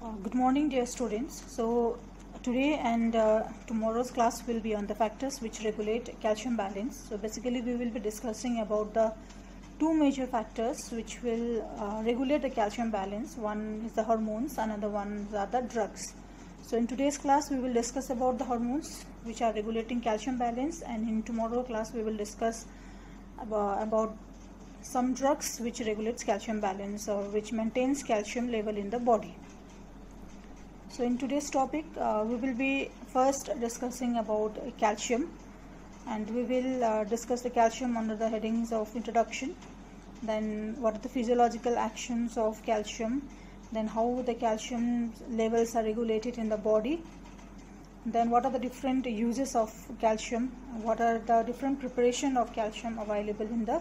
Good morning, dear students. So, today and tomorrow's class will be on the factors which regulate calcium balance. So, basically, we will be discussing about the two major factors which will regulate the calcium balance. One is the hormones, another one are the drugs. So, in today's class, we will discuss about the hormones which are regulating calcium balance, and in tomorrow class, we will discuss about some drugs which regulates calcium balance or which maintains calcium level in the body. So in today's topic, we will be first discussing about calcium, and we will discuss the calcium under the headings of introduction, then what are the physiological actions of calcium, then how the calcium levels are regulated in the body, then what are the different uses of calcium, what are the different preparation of calcium available in the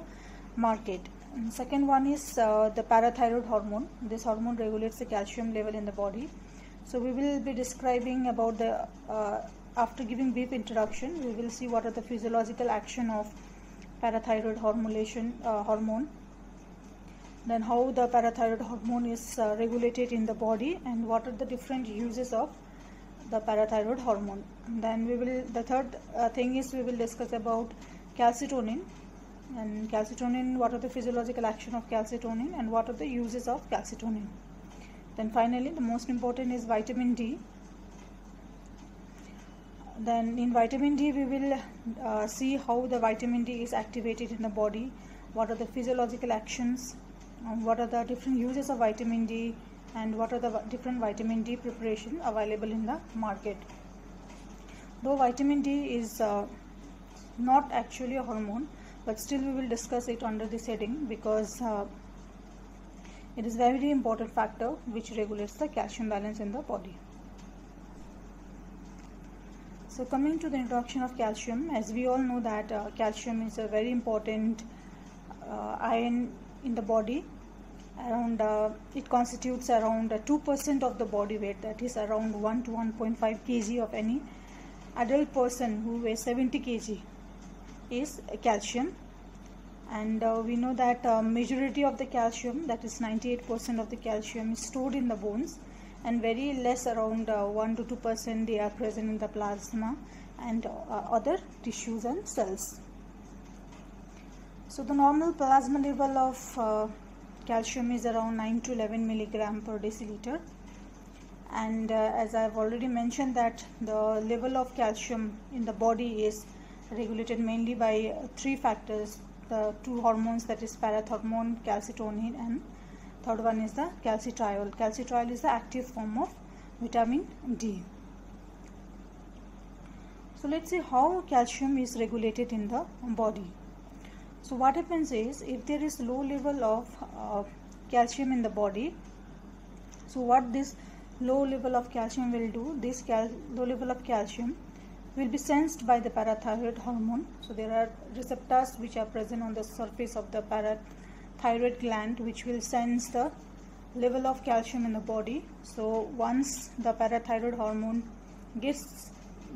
market. And second one is the parathyroid hormone. This hormone regulates the calcium level in the body. So we will be describing about the after giving brief introduction, we will see what are the physiological action of parathyroid hormone, then how the parathyroid hormone is regulated in the body, and what are the different uses of the parathyroid hormone. And then the third thing is we will discuss about calcitonin, and calcitonin, what are the physiological action of calcitonin and what are the uses of calcitonin. Then finally, the most important is vitamin D. Then in vitamin D, we will see how the vitamin D is activated in the body, what are the physiological actions, what are the different uses of vitamin D, and what are the different vitamin D preparation available in the market. Though vitamin D is not actually a hormone, but still we will discuss it under this heading because it is a very important factor which regulates the calcium balance in the body. So coming to the introduction of calcium, as we all know that calcium is a very important ion in the body. Around it constitutes around 2% of the body weight, that is around 1 to 1.5 kg of any adult person who weighs 70 kg is calcium. And we know that majority of the calcium, that is 98% of the calcium, is stored in the bones, and very less, around 1 to 2%, they are present in the plasma and other tissues and cells. So the normal plasma level of calcium is around 9 to 11 milligram per deciliter, and as I have already mentioned that the level of calcium in the body is regulated mainly by three factors. The two hormones, that is parathormone, calcitonin, and third one is the calcitriol. Calcitriol is the active form of vitamin D. So let's see how calcium is regulated in the body. So what happens is, if there is low level of calcium in the body, so what this low level of calcium will do, this low level of calcium will be sensed by the parathyroid hormone. So there are receptors which are present on the surface of the parathyroid gland which will sense the level of calcium in the body. So once the parathyroid hormone gets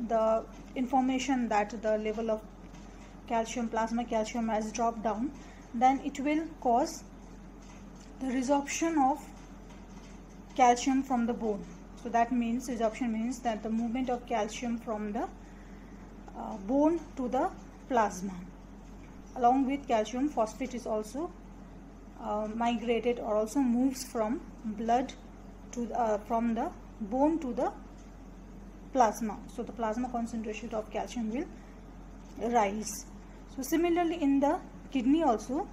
the information that the level of calcium, plasma calcium, has dropped down, then it will cause the resorption of calcium from the bone. So that means, resorption means that the movement of calcium from the bone to the plasma. Along with calcium, phosphate is also migrated or also moves from blood to from the bone to the plasma. So the plasma concentration of calcium will rise. So similarly in the kidney also.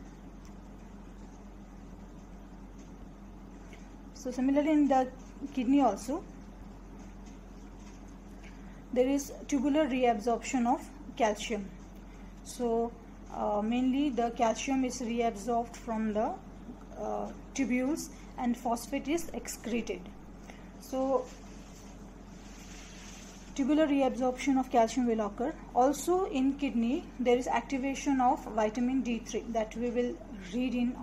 There is tubular reabsorption of calcium. So mainly the calcium is reabsorbed from the tubules and phosphate is excreted. So tubular reabsorption of calcium will occur. Also in kidney there is activation of vitamin D3 that we will read in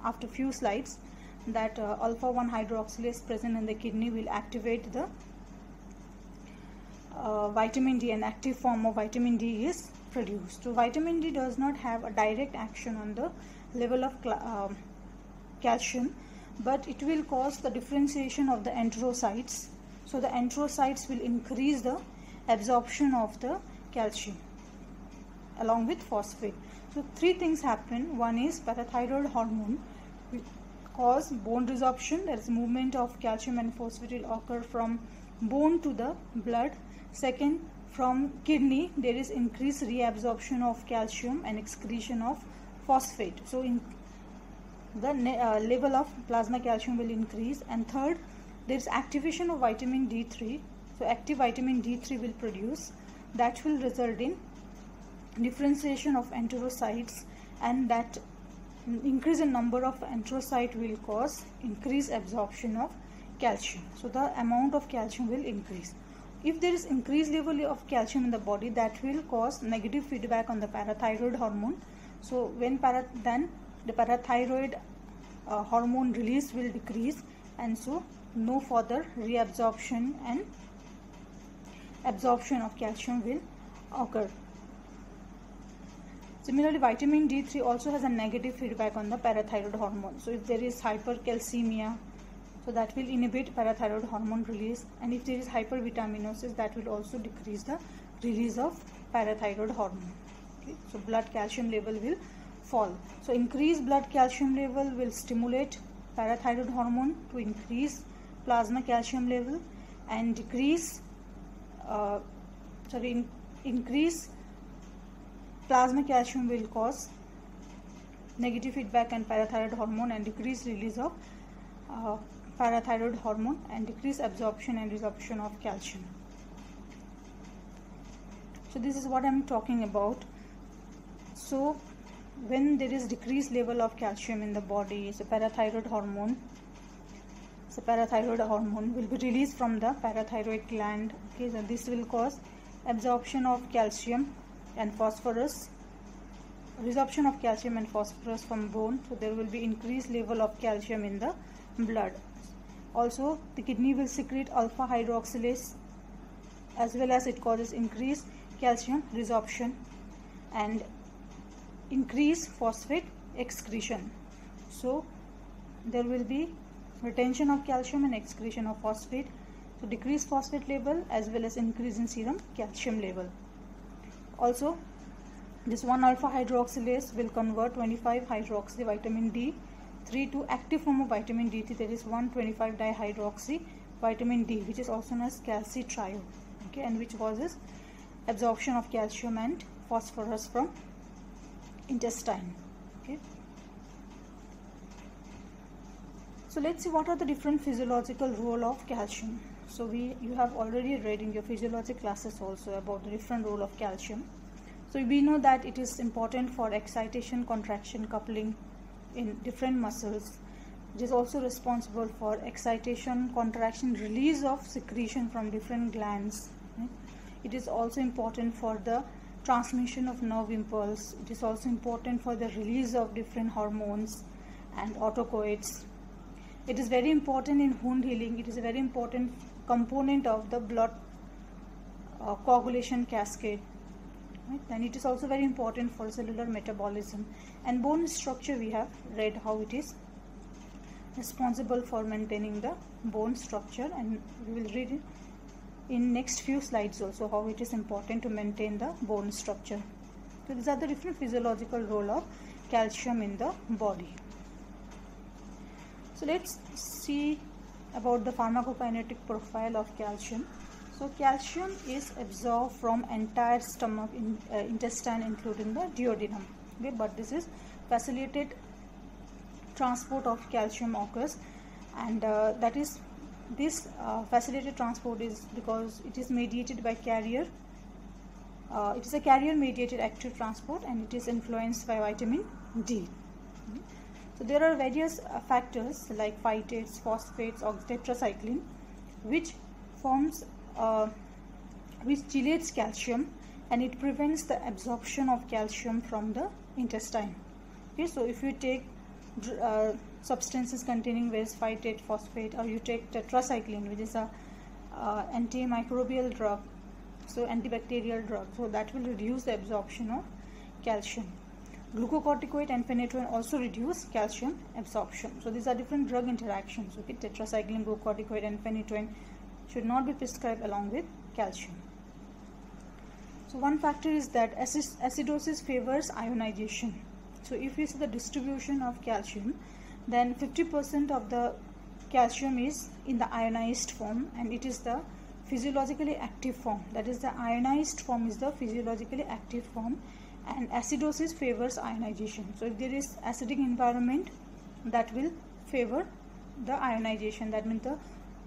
after few slides, that alpha 1 hydroxylase present in the kidney will activate the vitamin D, an active form of vitamin D is produced. So vitamin D does not have a direct action on the level of calcium, but it will cause the differentiation of the enterocytes. So the enterocytes will increase the absorption of the calcium along with phosphate. So three things happen. One is parathyroid hormone will cause bone resorption, that is movement of calcium and phosphate will occur from bone to the blood. Second, from kidney there is increased reabsorption of calcium and excretion of phosphate. So in the level of plasma calcium will increase. And third, there is activation of vitamin D3. So active vitamin D3 will produce, that will result in differentiation of enterocytes, and that increase in number of enterocyte will cause increased absorption of calcium. So the amount of calcium will increase. If there is increased level of calcium in the body, that will cause negative feedback on the parathyroid hormone. So when then the parathyroid hormone release will decrease, and so no further reabsorption and absorption of calcium will occur. Similarly, vitamin D3 also has a negative feedback on the parathyroid hormone. So if there is hypercalcemia, so that will inhibit parathyroid hormone release, and if there is hypervitaminosis, that will also decrease the release of parathyroid hormone. Okay, so blood calcium level will fall. So increased blood calcium level will stimulate parathyroid hormone to increase plasma calcium level, and increase plasma calcium will cause negative feedback on parathyroid hormone and decrease release of parathyroid hormone and decrease absorption and resorption of calcium. So this is what I am talking about. So when there is decreased level of calcium in the body, so parathyroid hormone will be released from the parathyroid gland. Okay, so this will cause absorption of calcium and phosphorus, resorption of calcium and phosphorus from bone. So there will be increased level of calcium in the blood. Also the kidney will secrete alpha hydroxylase, as well as it causes increased calcium resorption and increase phosphate excretion. So there will be retention of calcium and excretion of phosphate. So decrease phosphate level as well as increase in serum calcium level. Also this 1-alpha hydroxylase will convert 25-hydroxy vitamin D3 to active form of vitamin D3, that is 1,25-dihydroxy vitamin D, which is also known as calcitriol, okay, and which causes absorption of calcium and phosphorus from intestine. Okay, so let's see what are the different physiological role of calcium. So you have already read in your physiology classes also about the different role of calcium. So we know that it is important for excitation, contraction, coupling in different muscles. It is also responsible for excitation, contraction, release of secretion from different glands. It is also important for the transmission of nerve impulse. It is also important for the release of different hormones and autocoads. It is very important in wound healing. It is a very important component of the blood coagulation cascade. Right? And it is also very important for cellular metabolism. And bone structure, we have read how it is responsible for maintaining the bone structure, and we will read it in next few slides also how it is important to maintain the bone structure. So these are the different physiological role of calcium in the body. So let's see about the pharmacokinetic profile of calcium. So calcium is absorbed from entire stomach, intestine, including the duodenum. Okay, but this is facilitated transport of calcium occurs, and that is this facilitated transport is because it is mediated by carrier. It is a carrier mediated active transport, and it is influenced by vitamin D. So there are various factors like phytates, phosphates, or tetracycline, which forms which chelates calcium, and it prevents the absorption of calcium from the intestine. Okay, so if you take substances containing various phytate, phosphate, or you take tetracycline, which is a antimicrobial drug, so antibacterial drug, so that will reduce the absorption of calcium. Glucocorticoid and phenytoin also reduce calcium absorption. So these are different drug interactions. Okay, tetracycline, glucocorticoid and phenytoin should not be prescribed along with calcium. So one factor is that acidosis favors ionization. So if you see the distribution of calcium, then 50% of the calcium is in the ionized form, and it is the physiologically active form. That is, the ionized form is the physiologically active form, and acidosis favors ionization. So if there is acidic environment, that will favor the ionization. That means the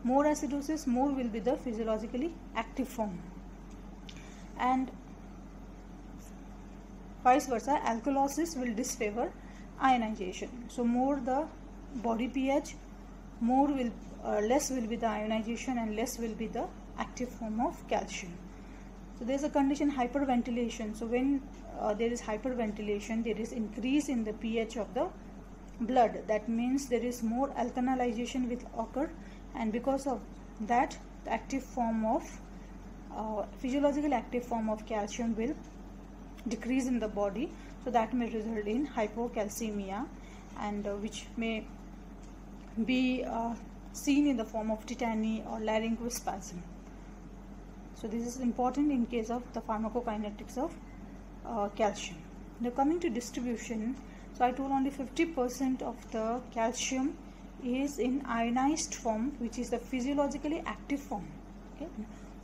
more acidosis, more will be the physiologically active form, and vice versa, alkalosis will disfavor ionization. So more the body pH, less will be the ionization, and less will be the active form of calcium. So there is a condition, hyperventilation. So when there is hyperventilation, there is increase in the pH of the blood. That means there is more alkalization will occur, and because of that, the active form of physiological active form of calcium will decrease in the body. So that may result in hypocalcemia, and which may be seen in the form of tetany or laryngospasm. So this is important in case of the pharmacokinetics of calcium. Now coming to distribution, so I told only 50% of the calcium is in ionized form, which is the physiologically active form. Okay,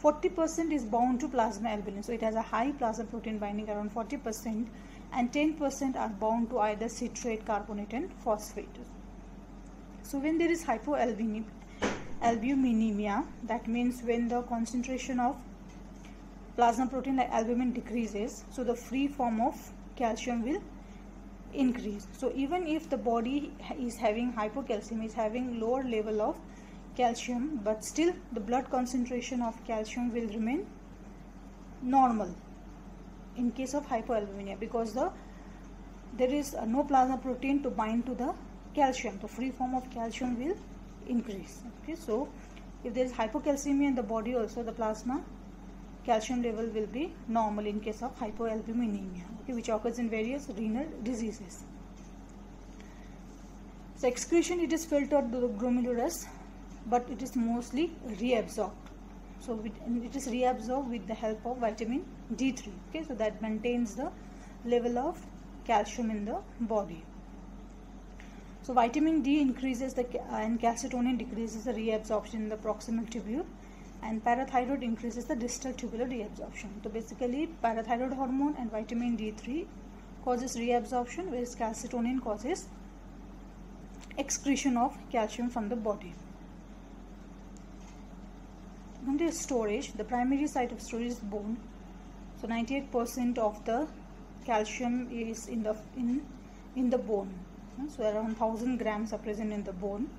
40% is bound to plasma albumin, so it has a high plasma protein binding, around 40%, and 10% are bound to either citrate, carbonate, and phosphate. So when there is hypoalbuminemia, that means when the concentration of plasma protein like albumin decreases, so the free form of calcium will increase. So even if the body is having hypocalcemia, is having lower level of calcium, but still the blood concentration of calcium will remain normal in case of hypoalbuminemia, because there is no plasma protein to bind to the calcium. The free form of calcium will increase. Okay, so if there is hypocalcemia in the body also, the plasma calcium level will be normal in case of hypoalbuminemia, okay, which occurs in various renal diseases. So excretion, it is filtered to the glomerulus, but it is mostly reabsorbed. So it is reabsorbed with the help of vitamin D3. Okay, so that maintains the level of calcium in the body. So vitamin D increases and calcitonin decreases the reabsorption in the proximal tubule, and parathyroid increases the distal tubular reabsorption. So basically, parathyroid hormone and vitamin D3 causes reabsorption, whereas calcitonin causes excretion of calcium from the body. Come to storage. The primary site of storage is bone. So 98% of the calcium is in the bone. So around 1000 grams are present in the bone.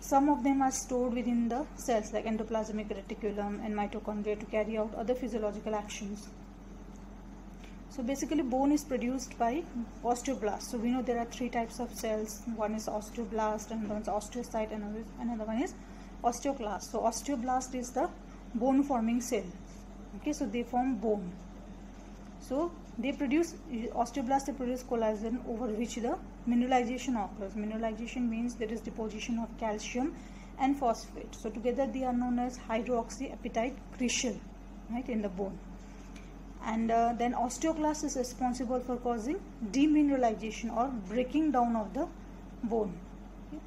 Some of them are stored within the cells like endoplasmic reticulum and mitochondria to carry out other physiological actions. So basically, bone is produced by osteoblasts. So we know there are three types of cells. One is osteoblast, another one is osteocyte, and another one is osteoclast. So osteoblast is the bone forming cell. Okay, so they form bone. So osteoblasts produce collagen, over which the mineralization occurs. Mineralization means there is deposition of calcium and phosphate. So together they are known as hydroxyapatite crucial, right, in the bone. And then osteoclast is responsible for causing demineralization or breaking down of the bone. Okay.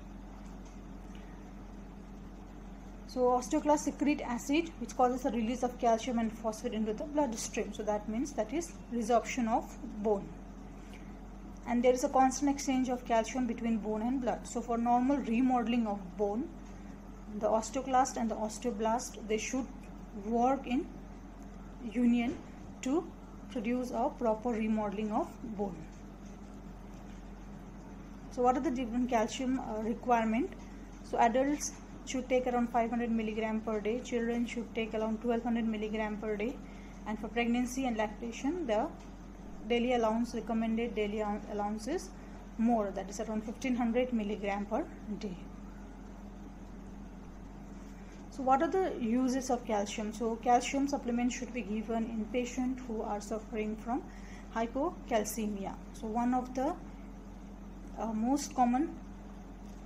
So osteoclast secrete acid, which causes the release of calcium and phosphate into the bloodstream. So that means that is resorption of bone. And there is a constant exchange of calcium between bone and blood. So for normal remodeling of bone, the osteoclast and the osteoblast, they should work in union to produce a proper remodeling of bone. So what are the different calcium requirement? So adults should take around 500 milligram per day. Children should take around 1200 milligram per day. And for pregnancy and lactation, the recommended daily allowance is more, that is around 1500 milligram per day. So what are the uses of calcium? So calcium supplements should be given in patients who are suffering from hypocalcemia. So one of the most common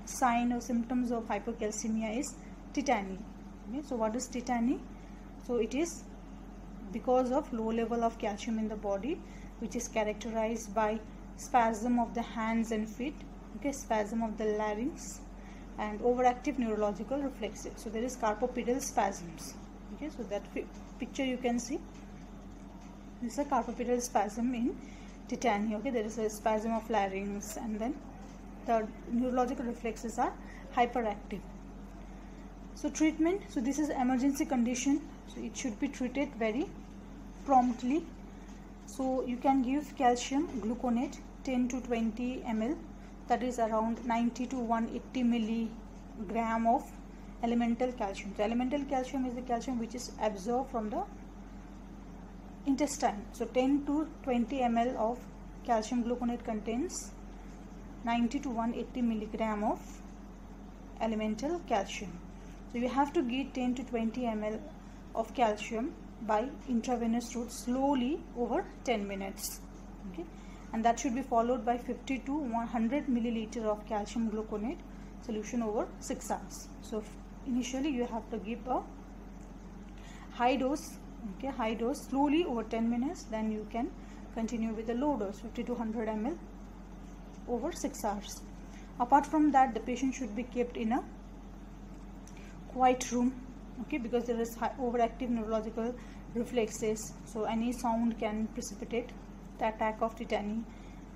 sign or symptoms of hypocalcemia is tetany. Okay, so what is tetany? So it is because of low level of calcium in the body, which is characterized by spasm of the hands and feet, okay, spasm of the larynx, and overactive neurological reflexes. So there is carpopedal spasms. Okay, so that picture you can see, this is a carpopedal spasm in tetany. Okay, there is a spasm of larynx, and then the neurological reflexes are hyperactive. So treatment, so this is emergency condition, so it should be treated very promptly. So you can give calcium gluconate 10 to 20 ml, that is around 90 to 180 milligram of elemental calcium. So elemental calcium is the calcium which is absorbed from the intestine. So 10 to 20 ml of calcium gluconate contains 90 to 180 milligram of elemental calcium. So you have to give 10 to 20 ml of calcium by intravenous route slowly over 10 minutes. Okay, and that should be followed by 50 to 100 milliliter of calcium gluconate solution over 6 hours. So initially you have to give a high dose, okay, high dose slowly over 10 minutes, then you can continue with the low dose 50 to 100 ml over 6 hours. Apart from that, the patient should be kept in a quiet room, okay, because there is overactive neurological reflexes, so any sound can precipitate the attack of tetany.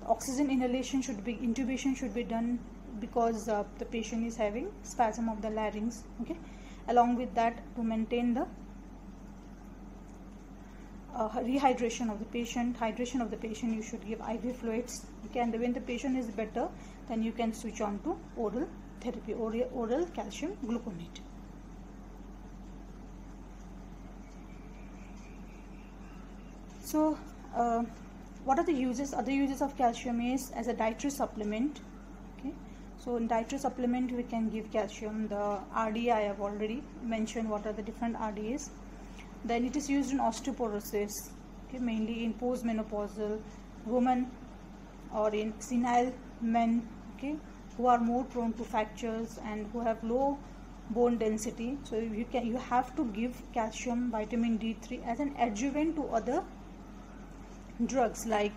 The oxygen inhalation should be, intubation should be done because the patient is having spasm of the larynx. Okay, along with that, to maintain the rehydration of the patient, hydration of the patient, you should give IV fluids. Okay, and when the patient is better, then you can switch on to oral therapy, oral calcium gluconate. So what are the uses? Other uses of calcium is as a dietary supplement. Okay, so in dietary supplement we can give calcium. The RDA I have already mentioned what are the different RDAs. Then it is used in osteoporosis, okay, mainly in postmenopausal women or in senile men, okay, who are more prone to fractures and who have low bone density. So you have to give calcium, vitamin D3 as an adjuvant to other drugs, like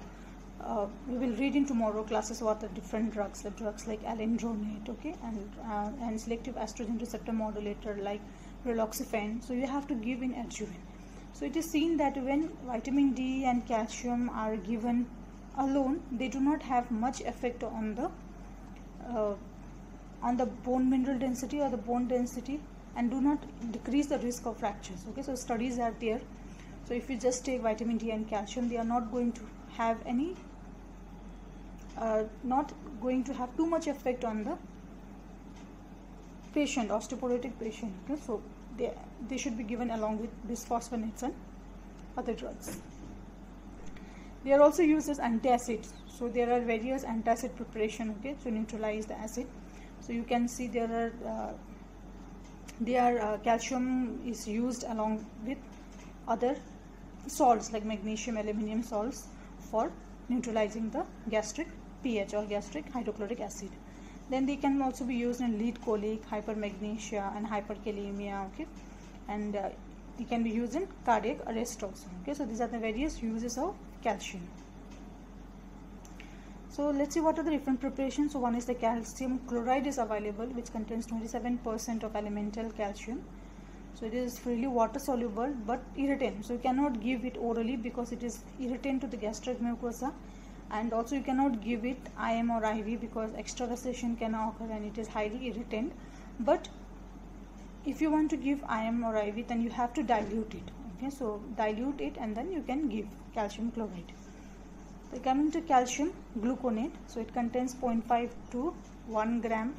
we will read in tomorrow classes what are different drugs, like alendronate, okay, and selective estrogen receptor modulator like raloxifene. So you have to give in adjuvant. So it is seen that when vitamin D and calcium are given alone, they do not have much effect on the bone mineral density or the bone density, and do not decrease the risk of fractures. Okay, so studies are there. So if you just take vitamin D and calcium, they are not going to have any not going to have too much effect on the patient, osteoporotic patient. Okay, so they should be given along with bisphosphonates and other drugs. They are also used as antacids. So there are various antacid preparation, okay, to neutralize the acid. So you can see there are calcium is used along with other salts like magnesium, aluminum salts for neutralizing the gastric pH or gastric hydrochloric acid. Then they can also be used in lead colic, hypermagnesia and hyperkalemia, okay, and they can be used in cardiac arrest also. Okay, so these are the various uses of calcium. So let's see what are the different preparations. So one is the calcium chloride is available, which contains 27% of elemental calcium. So it is freely water soluble but irritant. So you cannot give it orally because it is irritant to the gastric mucosa, and also you cannot give it IM or IV because extravasation can occur and it is highly irritant. But if you want to give IM or IV, then you have to dilute it. Okay, so dilute it and then you can give calcium chloride. So coming to calcium gluconate, so it contains 0.5 to 1 gram,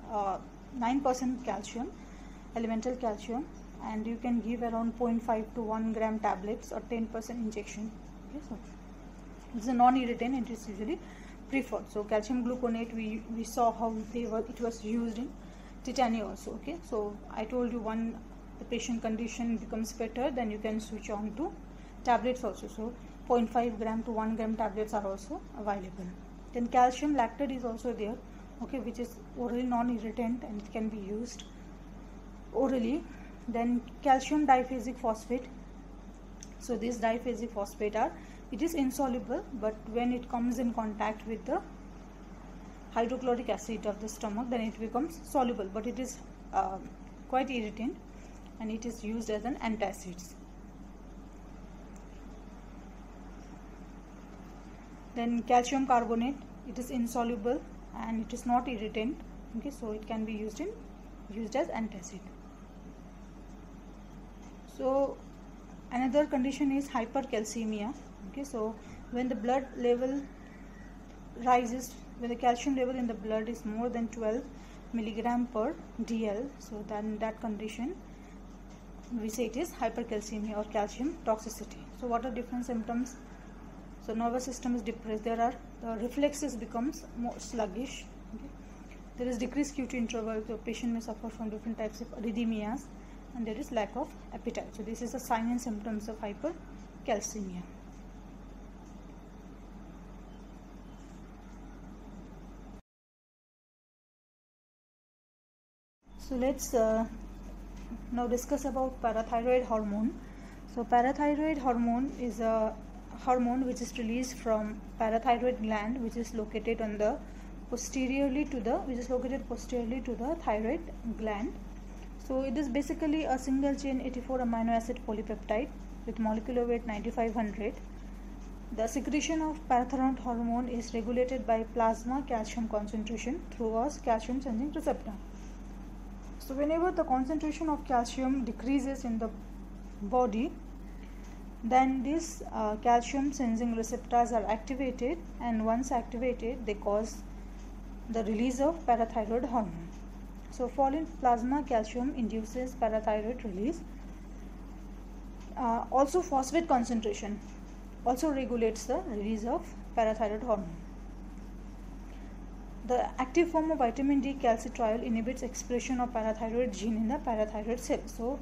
9% calcium, elemental calcium, and you can give around 0.5 to 1 gram tablets or 10% injection. Okay, so it's a non-irritant and it is usually preferred. So calcium gluconate, we saw how it was used in tetany also. Okay, so I told you the patient condition becomes better, then you can switch on to tablets also. So 0.5 gram to 1 gram tablets are also available. Then calcium lactate is also there, okay, which is orally non-irritant and it can be used orally. Then calcium diphasic phosphate. So this diphasic phosphate it is insoluble, but when it comes in contact with the hydrochloric acid of the stomach, then it becomes soluble, but it is quite irritant and it is used as an antacid. Then calcium carbonate, it is insoluble and it is not irritant, okay, so it can be used as antacid. So another condition is hypercalcemia, okay, so when the blood level rises, when the calcium level in the blood is more than 12 milligram per dl, so then that condition we say it is hypercalcemia or calcium toxicity. So what are different symptoms? So nervous system is depressed, the reflexes becomes more sluggish, okay? There is decreased QT interval, the patient may suffer from different types of arrhythmias, and there is lack of appetite. So this is a sign and symptoms of hypercalcemia. So let's now discuss about parathyroid hormone. So parathyroid hormone is a hormone which is released from parathyroid gland, which is located posteriorly to the thyroid gland. So it is basically a single chain 84 amino acid polypeptide with molecular weight 9500. The secretion of parathyroid hormone is regulated by plasma calcium concentration through a calcium sensing receptor. So whenever the concentration of calcium decreases in the body, then these calcium sensing receptors are activated, and once activated they cause the release of parathyroid hormone. So fall in plasma calcium induces parathyroid release. Also phosphate concentration also regulates the release of parathyroid hormone. The active form of vitamin D calcitriol inhibits expression of parathyroid gene in the parathyroid cell. So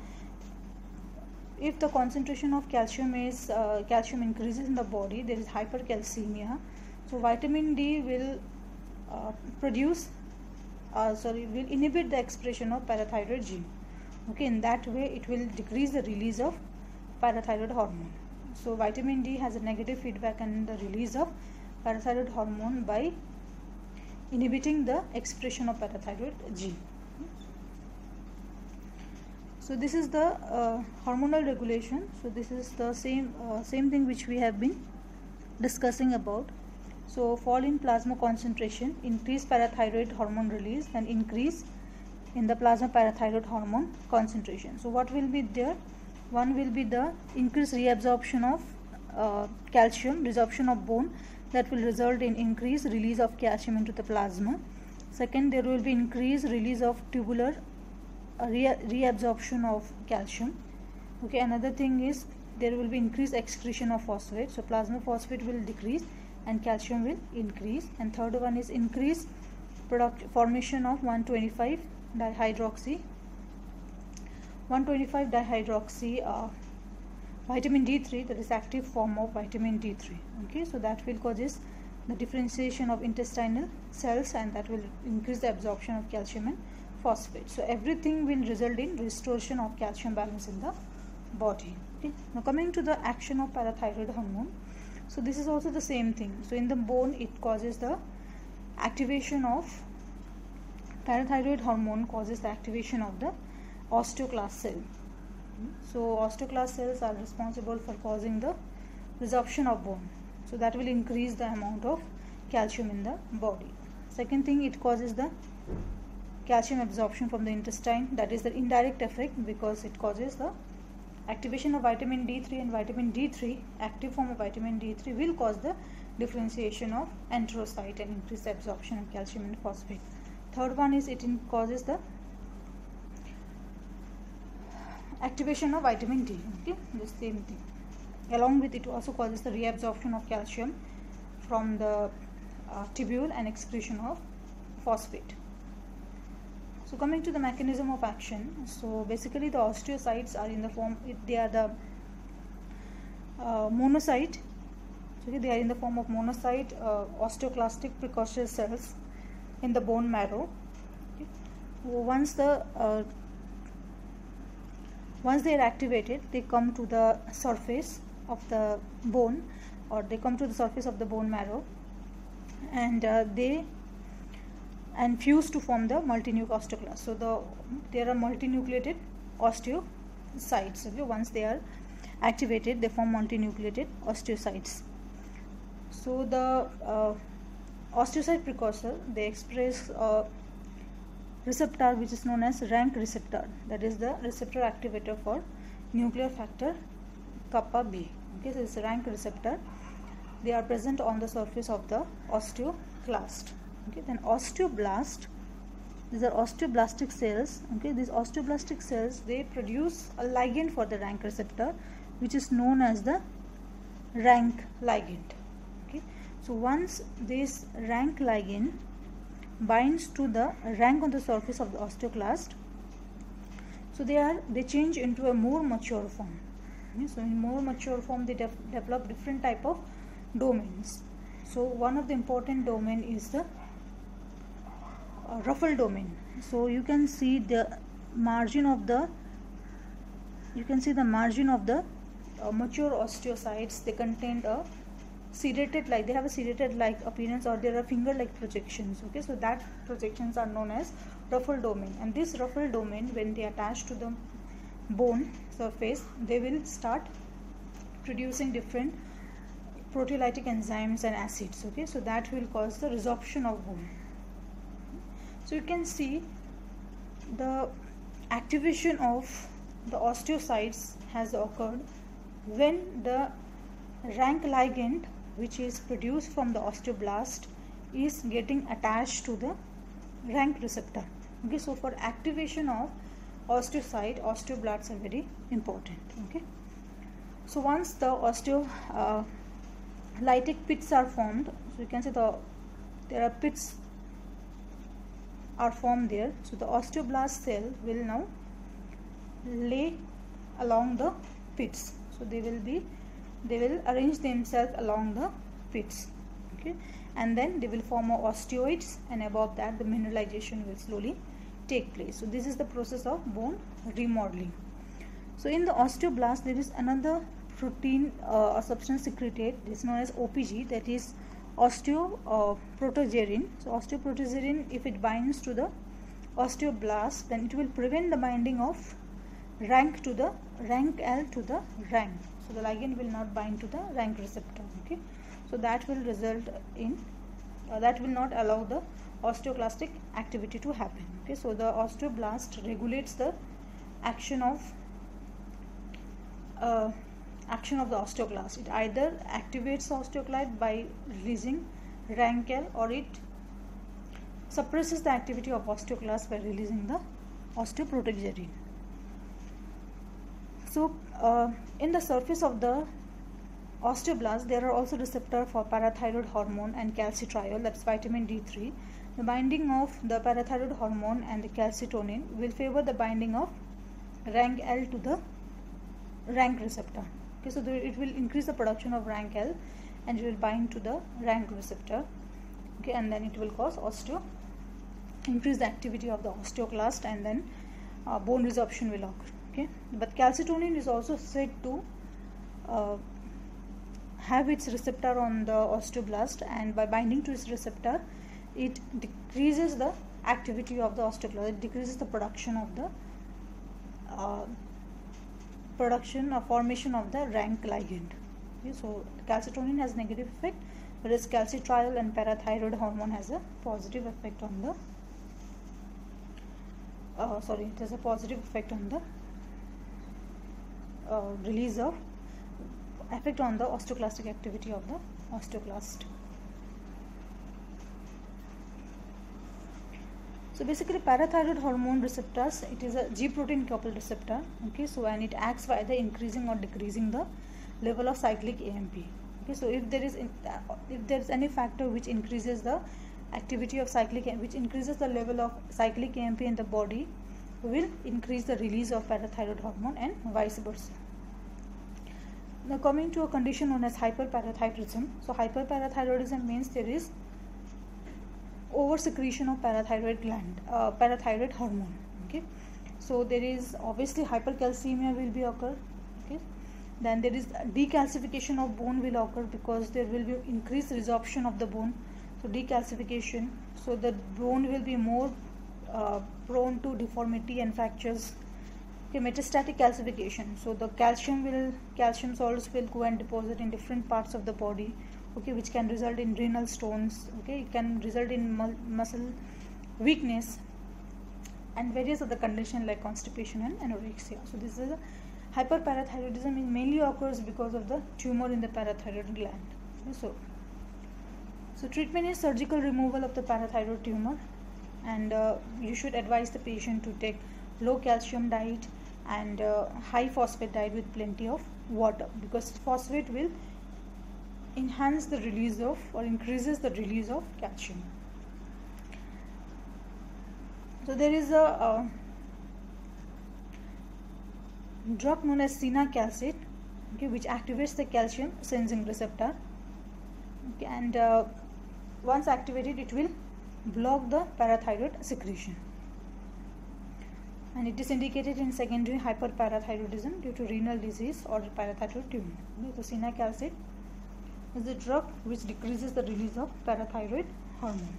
if the concentration of calcium increases in the body, there is hypercalcemia. So vitamin D will will inhibit the expression of parathyroid gene. Okay, in that way it will decrease the release of parathyroid hormone. So vitamin D has a negative feedback on the release of parathyroid hormone by inhibiting the expression of parathyroid gene. So this is the hormonal regulation. So this is the same thing which we have been discussing about. So fall in plasma concentration, increase parathyroid hormone release, and increase in the plasma parathyroid hormone concentration. So what will be there? One will be the increased reabsorption of calcium, resorption of bone, that will result in increased release of calcium into the plasma. Second, there will be increased release of tubular reabsorption of calcium. Okay, another thing is there will be increased excretion of phosphate. So plasma phosphate will decrease and calcium will increase. And third one is increased formation of 125 dihydroxy vitamin D3, that is active form of vitamin D3. Okay, so that will causes the differentiation of intestinal cells, and that will increase the absorption of calcium and phosphate. So everything will result in restoration of calcium balance in the body. Okay, now coming to the action of parathyroid hormone. So this is also the same thing. So in the bone it causes the activation of parathyroid hormone, causes the activation of the osteoclast cell. So osteoclast cells are responsible for causing the resorption of bone. So that will increase the amount of calcium in the body. Second thing, it causes the calcium absorption from the intestine. That is the indirect effect, because it causes the activation of vitamin D3, and vitamin D3, active form of vitamin D3, will cause the differentiation of enterocyte and increase the absorption of calcium and phosphate. Third one is it causes the activation of vitamin D. Okay, the same thing. Along with it also causes the reabsorption of calcium from the tubule and excretion of phosphate. So coming to the mechanism of action, so basically the osteocytes are in the form, they are the monocyte Okay, they are in the form of monocyte osteoclastic precursor cells in the bone marrow. Okay. Once they are activated, they come to the surface of the bone, or they come to the surface of the bone marrow, and they fuse to form the multinucleated osteoclast. So there are multinucleated osteocytes. Okay, once they are activated, they form multinucleated osteocytes. So the osteocyte precursor, they express a receptor which is known as rank receptor. That is the receptor activator for nuclear factor kappa B. Okay, so this rank receptor, they are present on the surface of the osteoclast. Okay, then osteoblast, these are osteoblastic cells. Okay, these osteoblastic cells, they produce a ligand for the rank receptor, which is known as the rank ligand. Okay, so once this rank ligand binds to the rank on the surface of the osteoclast, so they change into a more mature form. Okay, so in more mature form, they develop different type of domains. So one of the important domain is the ruffle domain. So you can see the margin of the mature osteocytes. They contain a serrated like, they have a serrated like appearance, or there are finger like projections. Okay, so that projections are known as ruffle domain, and this ruffle domain, when they attach to the bone surface, they will start producing different proteolytic enzymes and acids. Okay, so that will cause the resorption of bone. So you can see the activation of the osteocytes has occurred when the rank ligand, which is produced from the osteoblast, is getting attached to the rank receptor. Okay, so for activation of osteocyte, osteoblasts are very important. Okay, so once the osteolytic pits are formed, so you can see there are pits are formed there. So the osteoblast cell will now lay along the pits. So they will arrange themselves along the pits. Okay, and then they will form osteoids, and above that the mineralization will slowly take place. So this is the process of bone remodeling. So in the osteoblast, there is another protein or substance secreted. This is known as OPG, that is osteoprotogerin. So osteoprotogerin, if it binds to the osteoblast, then it will prevent the binding of rank L to the rank. So the ligand will not bind to the rank receptor. Okay, so that will result in that will not allow the osteoclastic activity to happen. Okay, so the osteoblast regulates the action of the osteoclast. It either activates the osteoclast by releasing rank L, or it suppresses the activity of osteoclast by releasing the osteoprotogerin. So in the surface of the osteoblast, there are also receptors for parathyroid hormone and calcitriol, that's vitamin D3. The binding of the parathyroid hormone and the calcitonin will favor the binding of rank L to the rank receptor. Okay, so it will increase the production of rank L, and it will bind to the rank receptor. Okay, and then it will cause increase the activity of the osteoclast, and then bone resorption will occur. Okay, but calcitonin is also said to have its receptor on the osteoblast, and by binding to its receptor, it decreases the activity of the osteoclast. It decreases the production of the formation of the rank ligand. Okay, so calcitonin has negative effect, whereas calcitriol and parathyroid hormone has a positive effect on the it has a positive effect on the release of effect on the osteoclastic activity of the osteoclast. So basically, parathyroid hormone receptors, it is a G protein coupled receptor. Okay, so and it acts by either increasing or decreasing the level of cyclic AMP. Okay, so if there is any factor which increases the activity of which increases the level of cyclic AMP in the body, will increase the release of parathyroid hormone, and vice versa. Now coming to a condition known as hyperparathyroidism. So hyperparathyroidism means there is oversecretion of parathyroid gland, parathyroid hormone. Okay, so there is obviously hypercalcemia will be occur. Okay, then there is decalcification of bone will occur because there will be increased resorption of the bone. So decalcification, so the bone will be more prone to deformity and fractures. Okay, metastatic calcification, so the calcium salts will go and deposit in different parts of the body, okay, which can result in renal stones, okay, it can result in muscle weakness and various other conditions like constipation and anorexia. So this is a hyperparathyroidism. It mainly occurs because of the tumor in the parathyroid gland. Okay, so treatment is surgical removal of the parathyroid tumor, and you should advise the patient to take low calcium diet and high phosphate diet with plenty of water, because phosphate will enhance the release of or increases the release of calcium. So there is a drug known as cinacalcet, okay, which activates the calcium sensing receptor, okay, and once activated it will block the parathyroid secretion, and it is indicated in secondary hyperparathyroidism due to renal disease or parathyroid tumor. Okay, so cinacalcet is a drug which decreases the release of parathyroid hormone.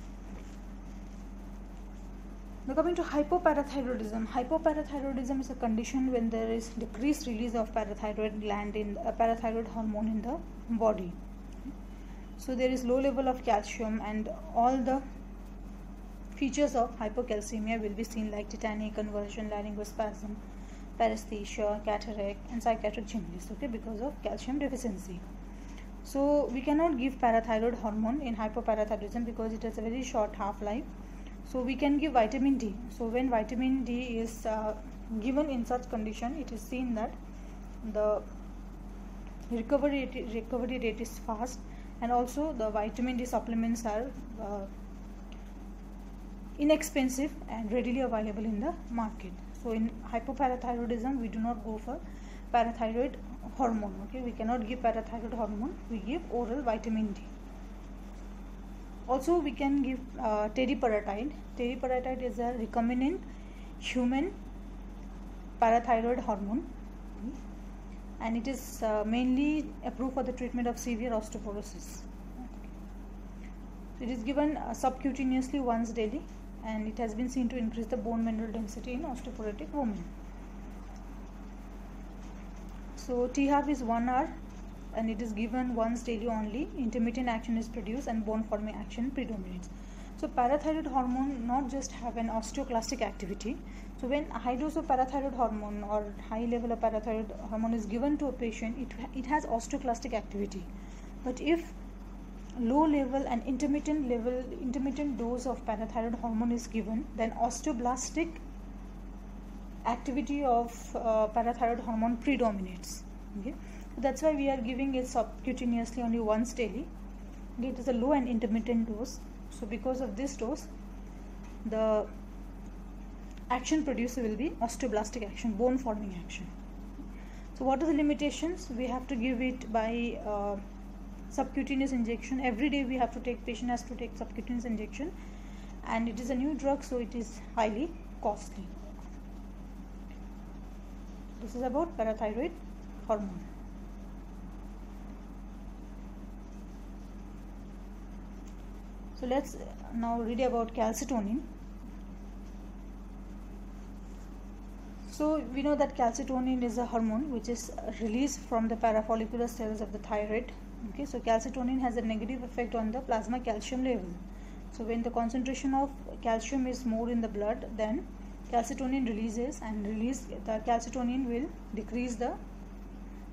Now coming to hypoparathyroidism. Hypoparathyroidism is a condition when there is decreased release of parathyroid gland in parathyroid hormone in the body. So there is low level of calcium, and all the features of hypocalcemia will be seen like tetany, convulsion, laryngospasm, paresthesia, cataract and psychiatric changes, okay, because of calcium deficiency. So we cannot give parathyroid hormone in hypoparathyroidism because it has a very short half-life. So we can give vitamin D. So when vitamin D is given in such condition, it is seen that the recovery rate is fast, and also the vitamin D supplements are inexpensive and readily available in the market. So in hypoparathyroidism we do not go for parathyroid hormone, okay, we cannot give parathyroid hormone, we give oral vitamin D. Also we can give teriparatide. Teriparatide is a recombinant human parathyroid hormone, and it is mainly approved for the treatment of severe osteoporosis. It is given subcutaneously once daily, and it has been seen to increase the bone mineral density in osteoporotic women. So T-half is 1 hour, and it is given once daily only. Intermittent action is produced and bone forming action predominates. So parathyroid hormone not just have an osteoclastic activity. So when a high dose of parathyroid hormone or high level of parathyroid hormone is given to a patient, it has osteoclastic activity. But if low level and intermittent dose of parathyroid hormone is given, then osteoblastic activity of parathyroid hormone predominates. Okay, so that's why we are giving it subcutaneously only once daily. Okay, it is a low and intermittent dose. So because of this dose, the action produced will be osteoblastic action, bone forming action. So what are the limitations? We have to give it by subcutaneous injection. Every day we have to take, patient has to take subcutaneous injection, and it is a new drug, so it is highly costly. This is about parathyroid hormone. So let's now read about calcitonin. So we know that calcitonin is a hormone which is released from the parafollicular cells of the thyroid. Okay, so calcitonin has a negative effect on the plasma calcium level. So when the concentration of calcium is more in the blood, then calcitonin releases, and the calcitonin will decrease the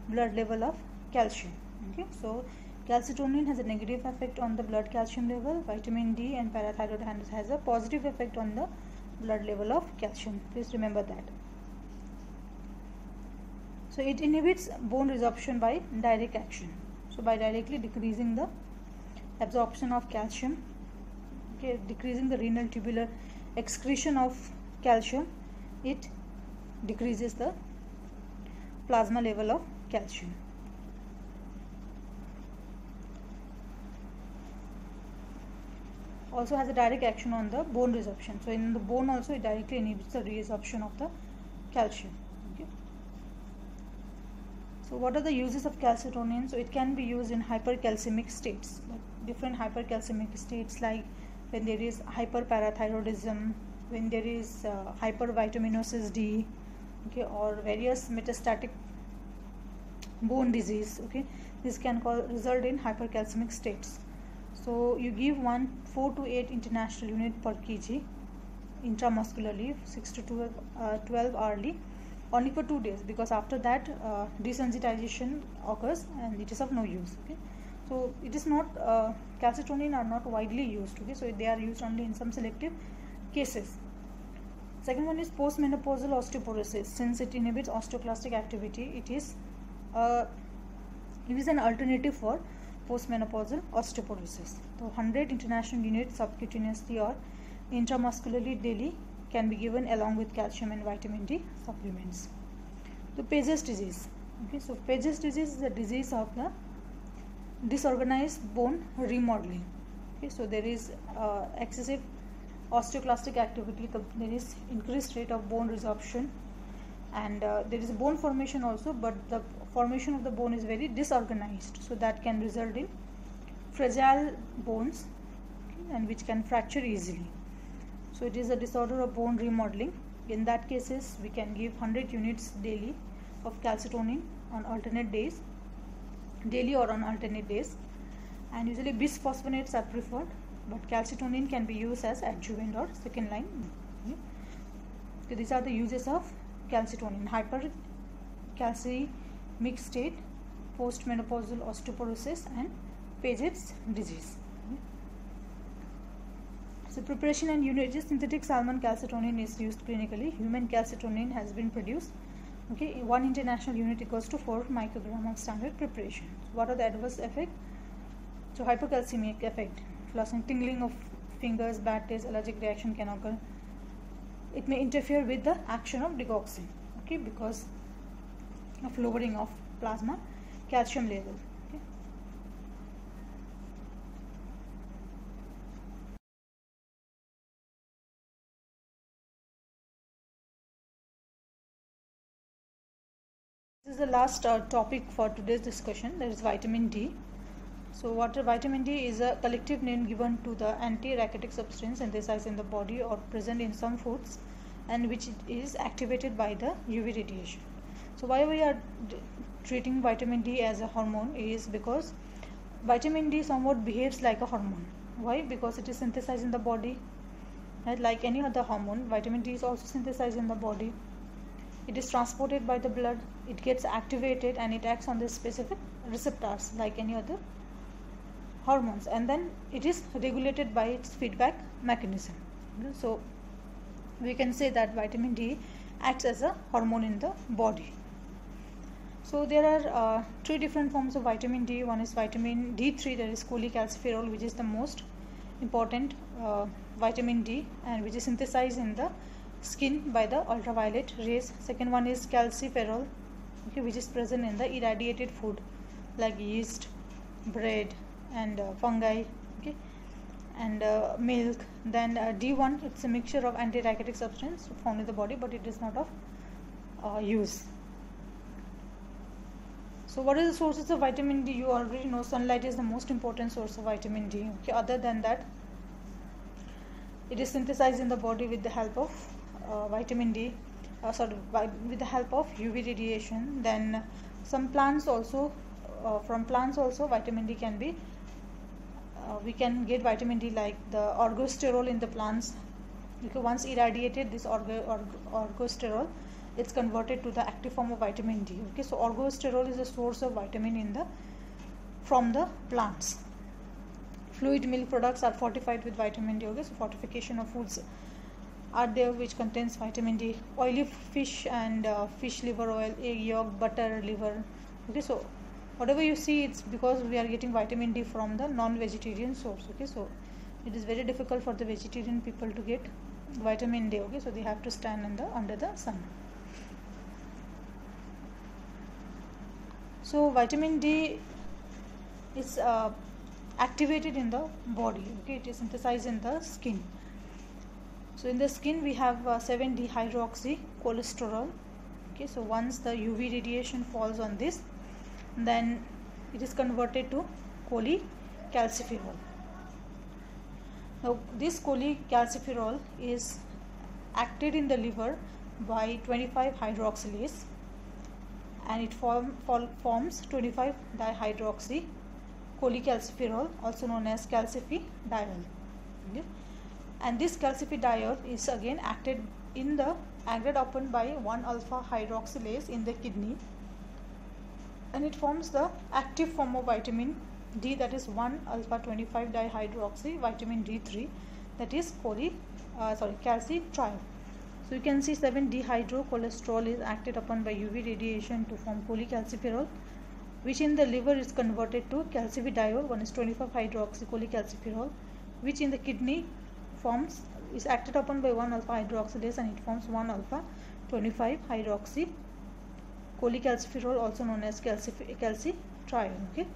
blood level of calcium. Okay, so calcitonin has a negative effect on the blood calcium level. Vitamin D and parathyroid has a positive effect on the blood level of calcium. Please remember that. So it inhibits bone resorption by direct action. So by directly decreasing the absorption of calcium, okay, decreasing the renal tubular excretion of calcium, it decreases the plasma level of calcium. also has a direct action on the bone resorption. So in the bone also it directly inhibits the resorption of the calcium. Okay. So what are the uses of calcitonin? So it can be used in hypercalcemic states, different hypercalcemic states, like when there is hyperparathyroidism, when there is hypervitaminosis D, okay, or various metastatic bone disease. Okay, this can result in hypercalcemic states. So you give 4 to 8 international unit per kg intramuscularly, 6 to 12 hourly, only for 2 days, because after that desensitization occurs and it is of no use. Okay, so it is not calcitonin are not widely used. Okay, so they are used only in some selective cases. Second one is postmenopausal osteoporosis. Since it inhibits osteoclastic activity, it is an alternative for postmenopausal osteoporosis. So 100 international units subcutaneously or intramuscularly daily can be given along with calcium and vitamin D supplements. The Paget's disease. Okay, so Paget's disease is a disease of the disorganized bone remodeling. Okay, so there is excessive osteoclastic activity, there is increased rate of bone resorption, and there is bone formation also, but the formation of the bone is very disorganized, so that can result in fragile bones, okay, and which can fracture easily. So it is a disorder of bone remodeling. In that cases, we can give 100 units daily of calcitonin on alternate days, daily or on alternate days, and usually bisphosphonates are preferred, but calcitonin can be used as adjuvant or second line. Okay. So these are the uses of calcitonin: hypercalcemic state, postmenopausal osteoporosis, and Paget's disease. Okay. So preparation and usage: synthetic salmon calcitonin is used clinically. Human calcitonin has been produced. Okay, 1 international unit equals to 4 microgram of standard preparation. What are the adverse effects? So hypercalcemic effect, flushing, tingling of fingers, bad taste, allergic reaction can occur. It may interfere with the action of digoxin, okay, because of lowering of plasma calcium level. Okay. This is the last topic for today's discussion, that is vitamin D. So vitamin D is a collective name given to the anti-rachitic substance synthesized in the body or present in some foods, and which is activated by the UV radiation. So why we are treating vitamin D as a hormone is because vitamin D somewhat behaves like a hormone. Why? Because it is synthesized in the body, right? Like any other hormone, vitamin D is also synthesized in the body. It is transported by the blood, it gets activated, and it acts on the specific receptors like any other hormones, and then it is regulated by its feedback mechanism. So we can say that vitamin D acts as a hormone in the body. So there are 3 different forms of vitamin D. One is vitamin D3, that is cholecalciferol, which is the most important vitamin D, and which is synthesized in the skin by the ultraviolet rays. Second one is calciferol, okay, which is present in the irradiated food like yeast, bread, and fungi, okay, and milk. Then D1, it's a mixture of anti-rachitic substance found in the body, but it is not of use. So what are the sources of vitamin D? You already know sunlight is the most important source of vitamin D. Okay, other than that, it is synthesized in the body with the help of vitamin D, with the help of UV radiation. Then some plants also, from plants also vitamin D can be, we can get vitamin D like the orgosterol in the plants. Okay, once irradiated, this orgosterol, it's converted to the active form of vitamin D. Okay, so orgosterol is a source of vitamin from the plants. Fluid milk products are fortified with vitamin D. Okay, so fortification of foods are there which contains vitamin D. Oily fish and fish liver oil, egg yolk, butter, liver. Okay, so whatever you see, it's because we are getting vitamin D from the non-vegetarian source. Okay, so it is very difficult for the vegetarian people to get vitamin D. Okay, so they have to stand under the sun. So vitamin D is activated in the body. Okay, it is synthesized in the skin. So in the skin we have 7-dehydroxycholesterol. Okay, so once the UV radiation falls on this, then it is converted to cholecalciferol. Now this cholecalciferol is acted in the liver by 25-hydroxylase, and it forms 25-dihydroxycholecalciferol, also known as calcifidiol. Okay. And this calcifidiol is again acted upon by 1-alpha-hydroxylase in the kidney, and it forms the active form of vitamin D, that is 1-alpha-25-dihydroxy vitamin D3, that is calcitriol. So you can see 7-dehydrocholesterol is acted upon by UV radiation to form cholecalciferol, which in the liver is converted to calcifidiol, 1-25-hydroxycholecalciferol, which in the kidney is acted upon by 1-alpha-hydroxylase, and it forms 1-alpha-25-hydroxycholecalciferol, also known as calcitriol. Okay.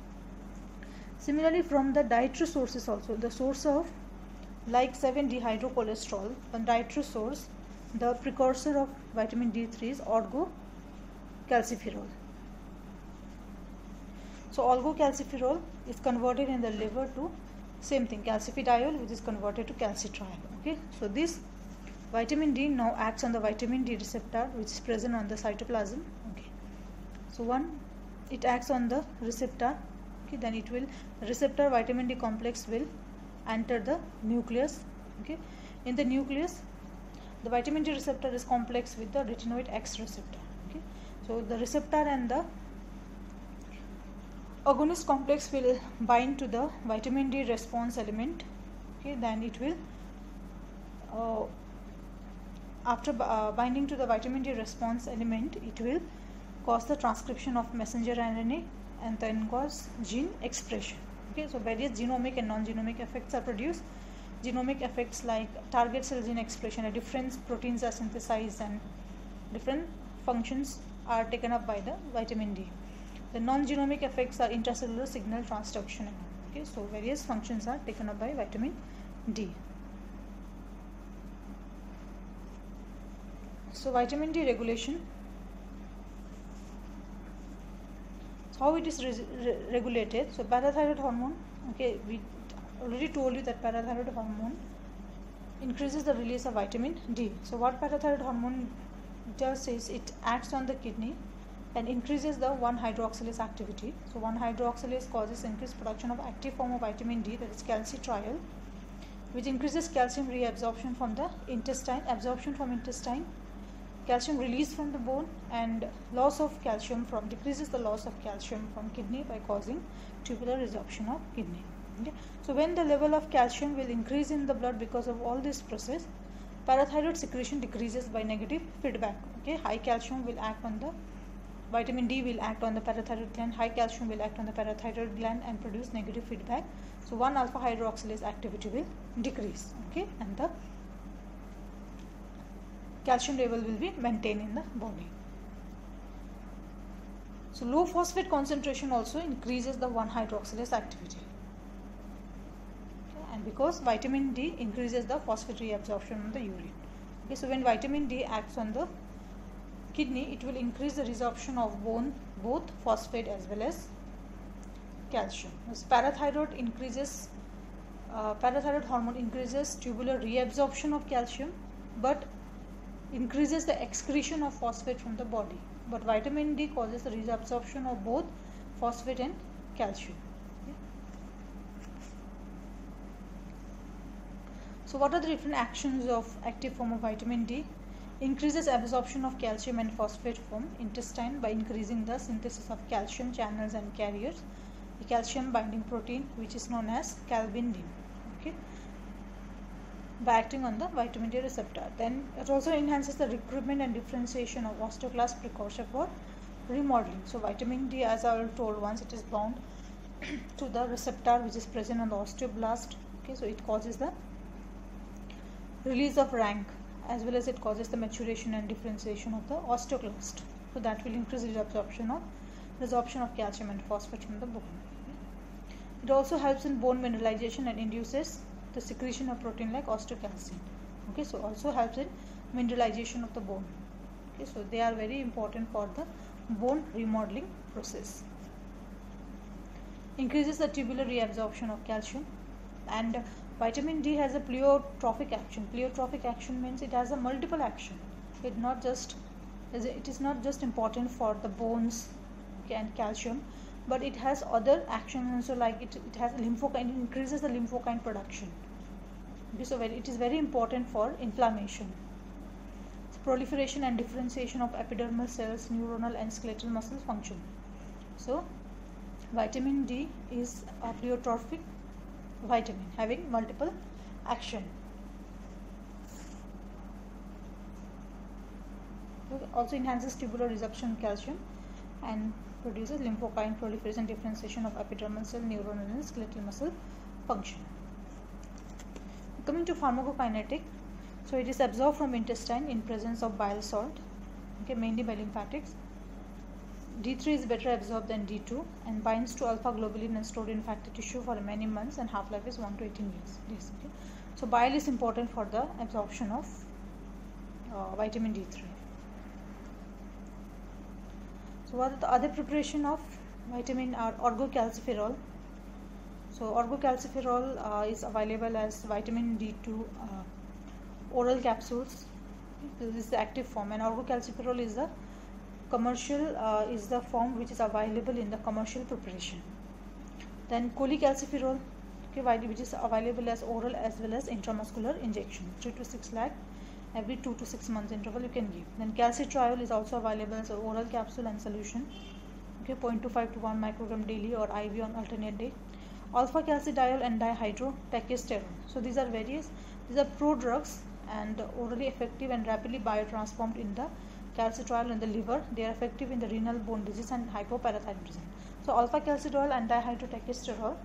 Similarly, from the dietary sources also, the source of like 7-dehydrocholesterol, the dietary source, the precursor of vitamin D3 is orgocalciferol. So orgocalciferol is converted in the liver to same thing, calcifidiol, which is converted to calcitriol. Okay, so this vitamin D now acts on the vitamin D receptor, which is present on the cytoplasm. Okay, so it acts on the receptor. Okay, then receptor vitamin D complex will enter the nucleus. Okay, in the nucleus, the vitamin D receptor is complex with the retinoid X receptor. Okay, so the receptor and the agonist complex will bind to the vitamin D response element. Okay, then it will after binding to the vitamin D response element, it will cause the transcription of messenger RNA and then cause gene expression. Okay, so various genomic and non-genomic effects are produced. Genomic effects like target cell gene expression, different proteins are synthesized and different functions are taken up by the vitamin D. The non-genomic effects are intracellular signal transduction. Okay, so various functions are taken up by vitamin D. So vitamin D regulation. So how it is regulated? So parathyroid hormone. Okay, we already told you that parathyroid hormone increases the release of vitamin D. So what parathyroid hormone does is it acts on the kidney and increases the 1-hydroxylase activity. So 1-hydroxylase causes increased production of active form of vitamin D, that is calcitriol, which increases calcium reabsorption from the intestine, absorption from intestine, calcium release from the bone, and decreases the loss of calcium from kidney by causing tubular resorption of kidney. Okay. So when the level of calcium will increase in the blood because of all this process, parathyroid secretion decreases by negative feedback. Okay, high calcium will act on the vitamin D will act on the parathyroid gland, high calcium will act on the parathyroid gland and produce negative feedback. So 1-alpha-hydroxylase activity will decrease. Okay, and the calcium level will be maintained in the body. So low phosphate concentration also increases the 1-hydroxylase activity. Okay, and because vitamin D increases the phosphate reabsorption in the urine. Okay, so when vitamin D acts on the kidney, it will increase the resorption of both phosphate as well as calcium. As parathyroid hormone increases tubular reabsorption of calcium, but increases the excretion of phosphate from the body. But vitamin D causes the reabsorption of both phosphate and calcium. Okay. So what are the different actions of active form of vitamin D? Increases absorption of calcium and phosphate from intestine by increasing the synthesis of calcium channels and carriers, the calcium binding protein, which is known as calbindin. Okay, by acting on the vitamin D receptor. Then it also enhances the recruitment and differentiation of osteoclast precursor for remodeling. So vitamin D, as I told once, it is bound to the receptor which is present on the osteoblast. Okay, so it causes the release of rank, as well as it causes the maturation and differentiation of the osteoclast. So that will increase the resorption of calcium and phosphate from the bone. It also helps in bone mineralization and induces the secretion of protein like osteocalcin. Okay, so also helps in mineralization of the bone. Okay, so they are very important for the bone remodeling process. Increases the tubular reabsorption of calcium, and vitamin D has a pleiotropic action. Pleiotropic action means it has a multiple action. It is not just important for the bones, okay, and calcium, but it has other actions also, like it has lymphokine, it increases the lymphokine production. Okay, so it is very important for inflammation. It's proliferation and differentiation of epidermal cells, neuronal and skeletal muscle function. So vitamin D is a pleiotropic vitamin having multiple action. Also enhances tubular resorption of calcium and produces lymphokine proliferation and differentiation of epidermal cell, neuronal and skeletal muscle function. Coming to pharmacokinetic, so it is absorbed from intestine in presence of bile salt, okay, mainly by lymphatics. D3 is better absorbed than D2 and binds to alpha globulin and stored in fatty tissue for many months, and half-life is 1 to 18 days. Okay. So bile is important for the absorption of vitamin D3. So what are the other preparation of vitamin are orgocalciferol. So orgocalciferol is available as vitamin D2 oral capsules. This is the active form, and orgocalciferol is the commercial is the form which is available in the commercial preparation. Then cholecalciferol, okay, which is available as oral as well as intramuscular injection, 3 to 6 lakh every 2 to 6 months interval you can give. Then calcitriol is also available as oral capsule and solution, okay, 0.25 to 1 microgram daily or IV on alternate day. Alpha calcidiol and dihydrotestosterone. So these are prodrugs and orally effective and rapidly biotransformed in the calcitriol in the liver. They are effective in the renal, bone disease and hypoparathyroidism. So alpha calcidiol and dihydrotestosterone,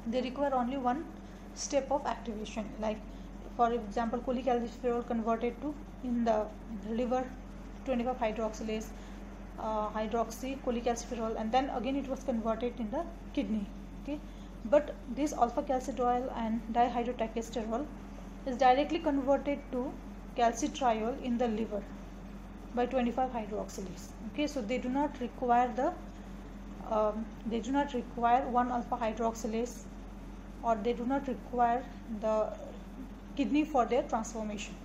they require only one step of activation, like for example cholecalciferol converted to in the liver 25 hydroxylase hydroxy cholecalciferol, and then again it was converted in the kidney. Okay, but this alpha calcidiol and dihydrotestosterone is directly converted to calcitriol in the liver by 25 hydroxylase. Okay, so they do not require one alpha hydroxylase, or they do not require the kidney for their transformation.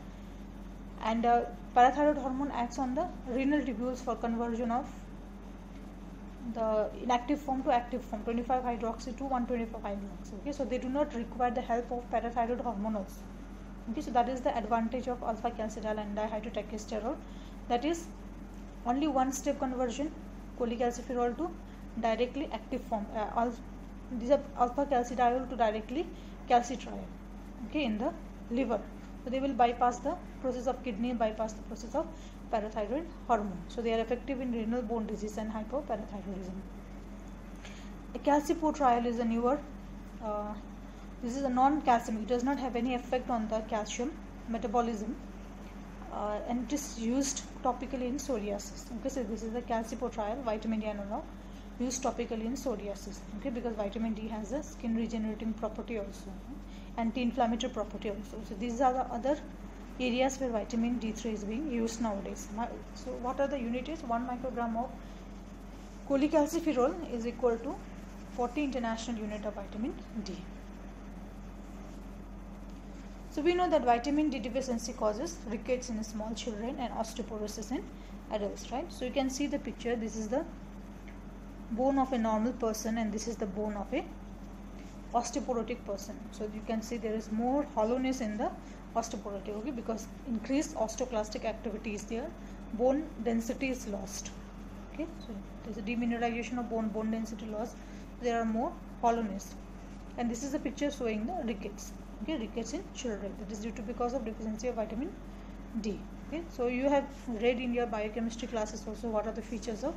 And parathyroid hormone acts on the renal tubules for conversion of the inactive form to active form, 25 hydroxy to 125 hydroxy. Okay, so they do not require the help of parathyroid hormone also. Okay, so that is the advantage of alpha calcidiol and dihydrotestosterone, that is only one step conversion, cholecalciferol to directly active form, these are alpha calcidiol to directly calcitriol, okay, in the liver. So they will bypass the process of kidney, bypass the process of parathyroid hormone. So they are effective in renal, bone disease and hypoparathyroidism. The calcipotriol is a newer, this is a non-calcium, it does not have any effect on the calcium metabolism, and it is used topically in psoriasis. Okay, so this is the calcipotriol, vitamin D analog, used topically in psoriasis. Okay, because vitamin D has a skin regenerating property also, anti-inflammatory property also. So these are the other areas where vitamin D3 is being used nowadays. So what are the units? 1 microgram of cholecalciferol is equal to 40 international unit of vitamin D. So we know that vitamin D deficiency causes rickets in small children and osteoporosis in adults, right? So you can see the picture. This is the bone of a normal person and this is the bone of a osteoporotic person. So you can see there is more hollowness in the osteoporotic, okay, because increased osteoclastic activity is there, bone density is lost. Okay, so there is a demineralization of bone density loss, there are more hollowness, and this is a picture showing the rickets. Okay, rickets in children, that is due to because of deficiency of vitamin D. Okay, so you have read in your biochemistry classes also what are the features of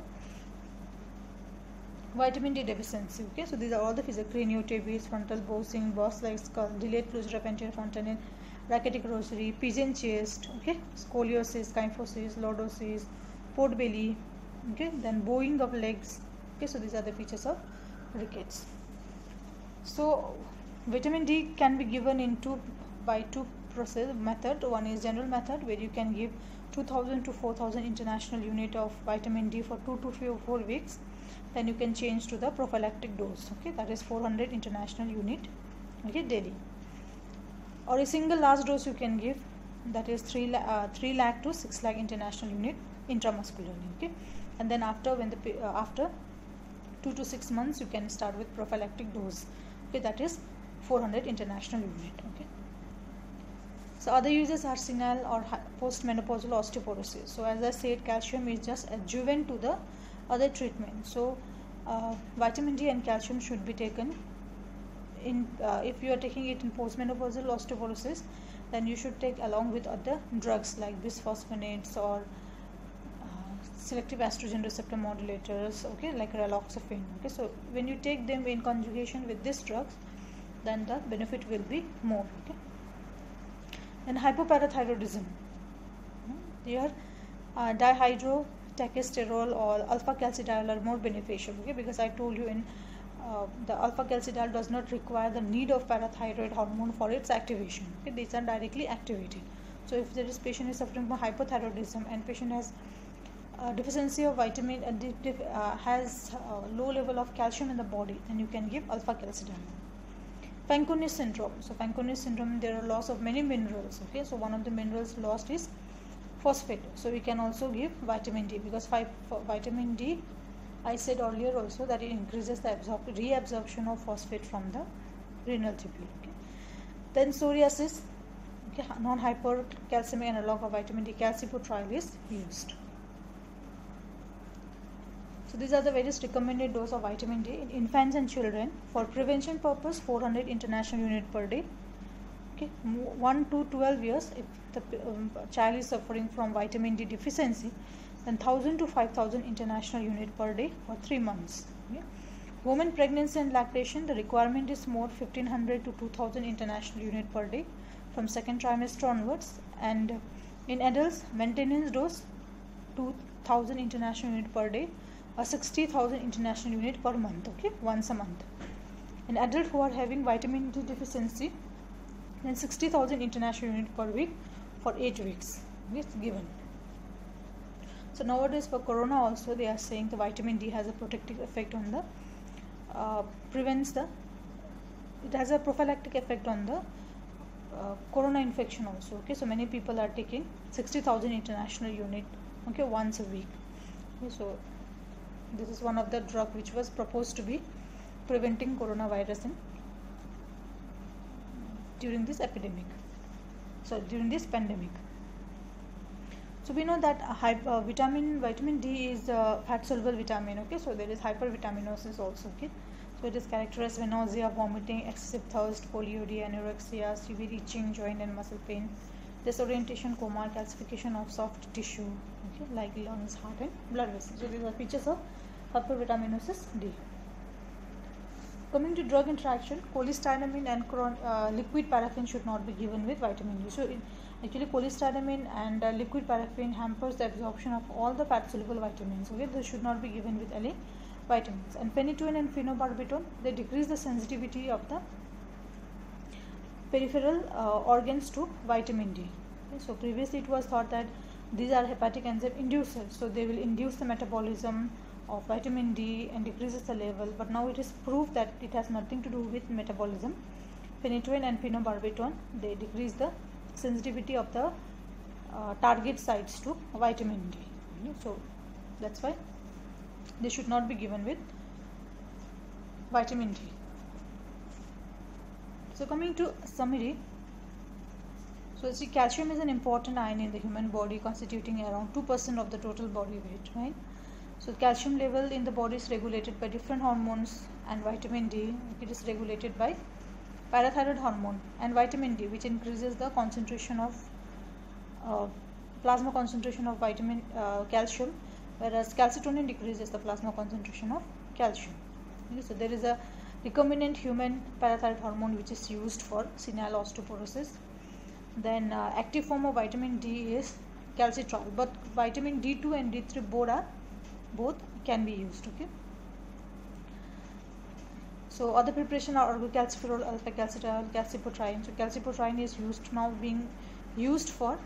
vitamin D deficiency. Okay, so these are all the features: craniotabes, frontal bossing, boss-like skull, delayed closure of anterior fontanelle, rachitic rosary, pigeon chest, okay, scoliosis, kyphosis, lordosis, port belly, okay, then bowing of legs. Okay, so these are the features of rickets. So vitamin D can be given by two process method. One is general method, where you can give 2000 to 4000 international unit of vitamin D for 2 to 4 weeks. Then you can change to the prophylactic dose, okay, that is 400 international unit, okay, daily. Or a single large dose you can give, that is 3 lakh to 6 lakh international unit intramuscularly, okay. And then after 2 to 6 months you can start with prophylactic dose, okay, that is 400 international unit, okay. So other uses are senile or postmenopausal osteoporosis. So as I said, calcium is just adjuvant to the other treatment. So vitamin D and calcium should be taken in if you are taking it in postmenopausal osteoporosis, then you should take along with other drugs like bisphosphonates or selective estrogen receptor modulators, okay, like raloxifene, okay. So when you take them in conjugation with these drugs, then the benefit will be more, okay. Then hypoparathyroidism, here dihydrotestosterone or alpha calcidiol are more beneficial, okay, because I told you in the alpha calcidiol does not require the need of parathyroid hormone for its activation, okay. These are directly activated. So if there is patient is suffering from hypothyroidism and patient has deficiency of vitamin has low level of calcium in the body, then you can give alpha calcidiol. Fanconi syndrome. So Fanconi syndrome, there are loss of many minerals, okay. So one of the minerals lost is phosphate. So we can also give vitamin D, because vitamin D, I said earlier also that it increases the reabsorption of phosphate from the renal tubule, okay. Then psoriasis, okay, non-hypercalcemic analog of vitamin D, calcipotriol is used. So these are the various recommended dose of vitamin D in infants and children. For prevention purpose, 400 international unit per day, okay. 1 to 12 years, if the child is suffering from vitamin D deficiency, then 1000 to 5000 international unit per day for 3 months, okay. Women pregnancy and lactation, the requirement is more, 1500 to 2000 international unit per day from second trimester onwards. And in adults, maintenance dose 2000 international unit per day or 60,000 international unit per month, okay, once a month. In adults who are having vitamin D deficiency, then 60,000 international unit per week for 8 weeks is given. So nowadays for corona also they are saying the vitamin D has a protective effect on the it has a prophylactic effect on the corona infection also, okay. So many people are taking 60,000 international unit, okay, once a week, okay. So this is one of the drug which was proposed to be preventing coronavirus during this epidemic, so during this pandemic. So we know that vitamin D is a fat soluble vitamin, okay. So there is hypervitaminosis also, okay. So it is characterized by nausea, vomiting, excessive thirst, polyuria, anorexia, severe itching, joint and muscle pain, disorientation, coma, calcification of soft tissue, okay, like lungs, heart and blood vessels. So these are features of hypervitaminosis D. Coming to drug interaction, cholestyramine and liquid paraffin should not be given with vitamin D. So actually cholestyramine and liquid paraffin hampers the absorption of all the fat soluble vitamins, okay. This should not be given with any vitamins. And phenytoin and phenobarbital, they decrease the sensitivity of the peripheral organs to vitamin D, okay. So previously it was thought that these are hepatic enzyme inducers, so they will induce the metabolism of vitamin D and decreases the level, but now it is proved that it has nothing to do with metabolism. Phenytoin and phenobarbital, they decrease the sensitivity of the target sites to vitamin D, okay. So that's why they should not be given with vitamin D. So coming to summary, so see, calcium is an important ion in the human body, constituting around 2% of the total body weight, right? So calcium level in the body is regulated by different hormones, and vitamin D, it is regulated by parathyroid hormone, and vitamin D, which increases the concentration of plasma concentration of calcium, whereas calcitonin decreases the plasma concentration of calcium, okay. So there is a recombinant human parathyroid hormone which is used for senile osteoporosis. Then active form of vitamin D is calcitriol, but vitamin D2 and D3 both can be used, okay. So other preparation are orgocalciferol, alpha-calcitriol, calcipotriene. So calcipotriene is now being used for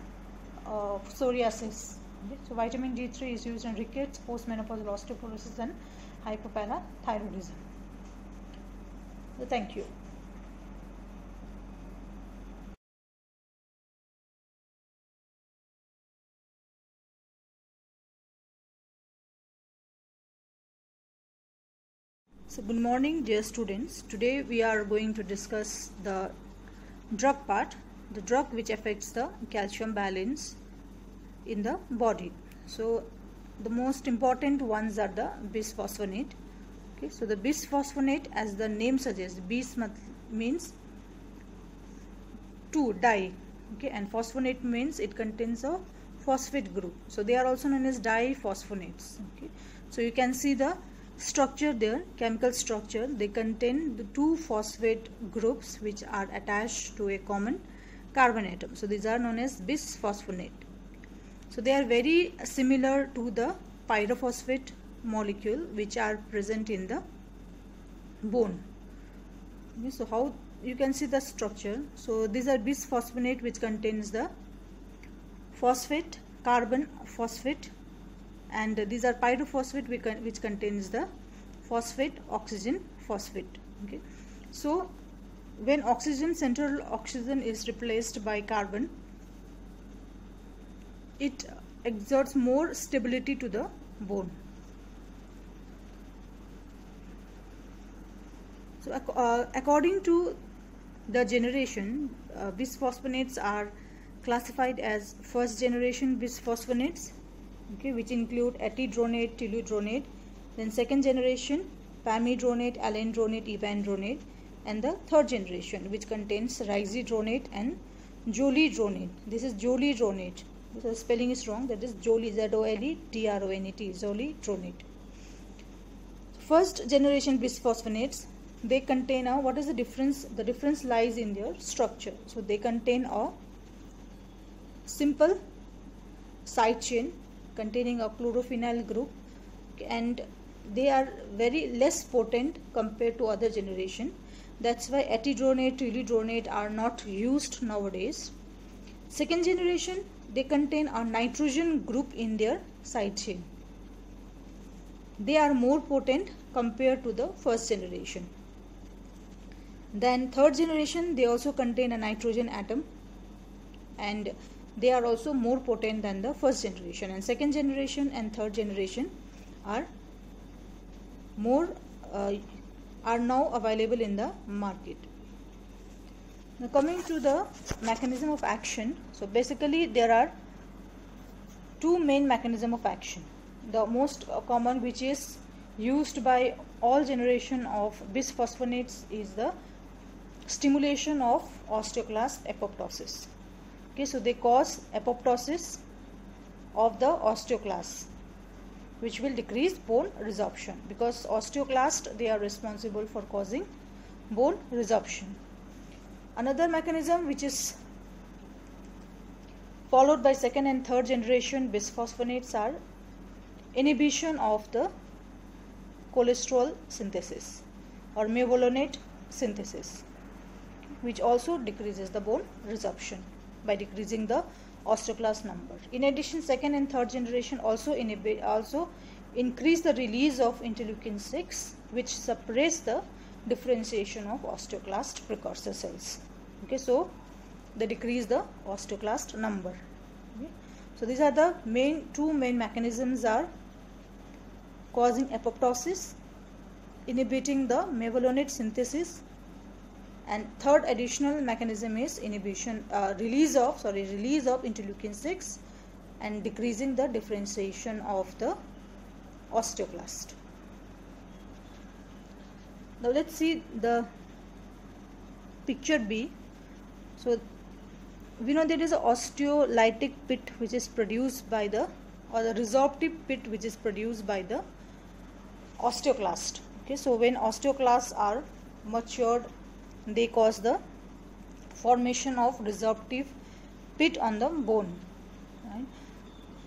psoriasis. Okay. So vitamin D3 is used in rickets, postmenopausal osteoporosis, and hypoparathyroidism. So thank you. So good morning, dear students. Today we are going to discuss the drug part, the drug which affects the calcium balance in the body. So the most important ones are the bisphosphonate. Okay, so the bisphosphonate, as the name suggests, bis means to die. Okay, and phosphonate means it contains a phosphate group. So they are also known as diphosphonates. Okay, so you can see the structure there, chemical structure. They contain the two phosphate groups which are attached to a common carbon atom. So these are known as bisphosphonate. So they are very similar to the pyrophosphate molecule which are present in the bone. Okay, so how you can see the structure. So these are bisphosphonate which contains the phosphate, carbon phosphate, and these are pyrophosphate which contains the phosphate, oxygen phosphate. Okay, so when central oxygen is replaced by carbon, it exerts more stability to the bone. So according to the generation, bisphosphonates are classified as first generation bisphosphonates, okay, which include etidronate, telludronate. Then second generation, pamidronate, alendronate, evandronate, and the third generation, which contains rhizidronate and zoledronate. This is zoledronate. The spelling is wrong. That is Zole, Z-O-L-E-D-R-O-N-E-T, zoledronate. First generation bisphosphonates, they contain a, what is the difference? The difference lies in their structure. So they contain a simple side chain containing a chlorophenyl group, and they are very less potent compared to other generation. That's why etidronate, telludronate are not used nowadays. Second generation, they contain a nitrogen group in their side chain. They are more potent compared to the first generation. Then third generation, they also contain a nitrogen atom, and they are also more potent than the first generation. And second generation and third generation are now available in the market. Now coming to the mechanism of action. So basically there are two main mechanism of action. The most common, which is used by all generation of bisphosphonates, is the stimulation of osteoclast apoptosis. Okay, so they cause apoptosis of the osteoclast, which will decrease bone resorption, because osteoclast, they are responsible for causing bone resorption. Another mechanism which is followed by second and third generation bisphosphonates are inhibition of the cholesterol synthesis or mevalonate synthesis, which also decreases the bone resorption by decreasing the osteoclast number. In addition, second and third generation also increase the release of interleukin 6, which suppress the differentiation of osteoclast precursor cells. Okay, so they decrease the osteoclast number. Okay. So these are the two main mechanisms are causing apoptosis, inhibiting the mevalonate synthesis, and third additional mechanism is release of interleukin 6 and decreasing the differentiation of the osteoclast. Now let's see the picture B. So we know there is an osteolytic pit which is produced by the resorptive pit which is produced by the osteoclast. Okay, so when osteoclasts are matured, they cause the formation of resorptive pit on the bone. Right?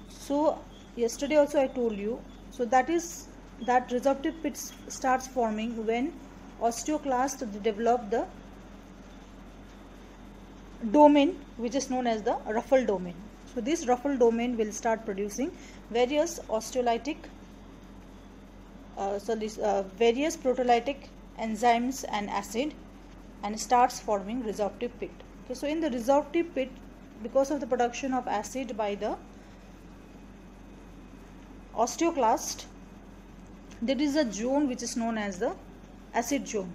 So yesterday also I told you, so that resorptive pit starts forming when osteoclast to develop the domain which is known as the ruffle domain. So this ruffle domain will start producing various osteolytic various proteolytic enzymes and acid, and starts forming resorptive pit. Okay, so in the resorptive pit, because of the production of acid by the osteoclast, there is a zone which is known as the acid zone.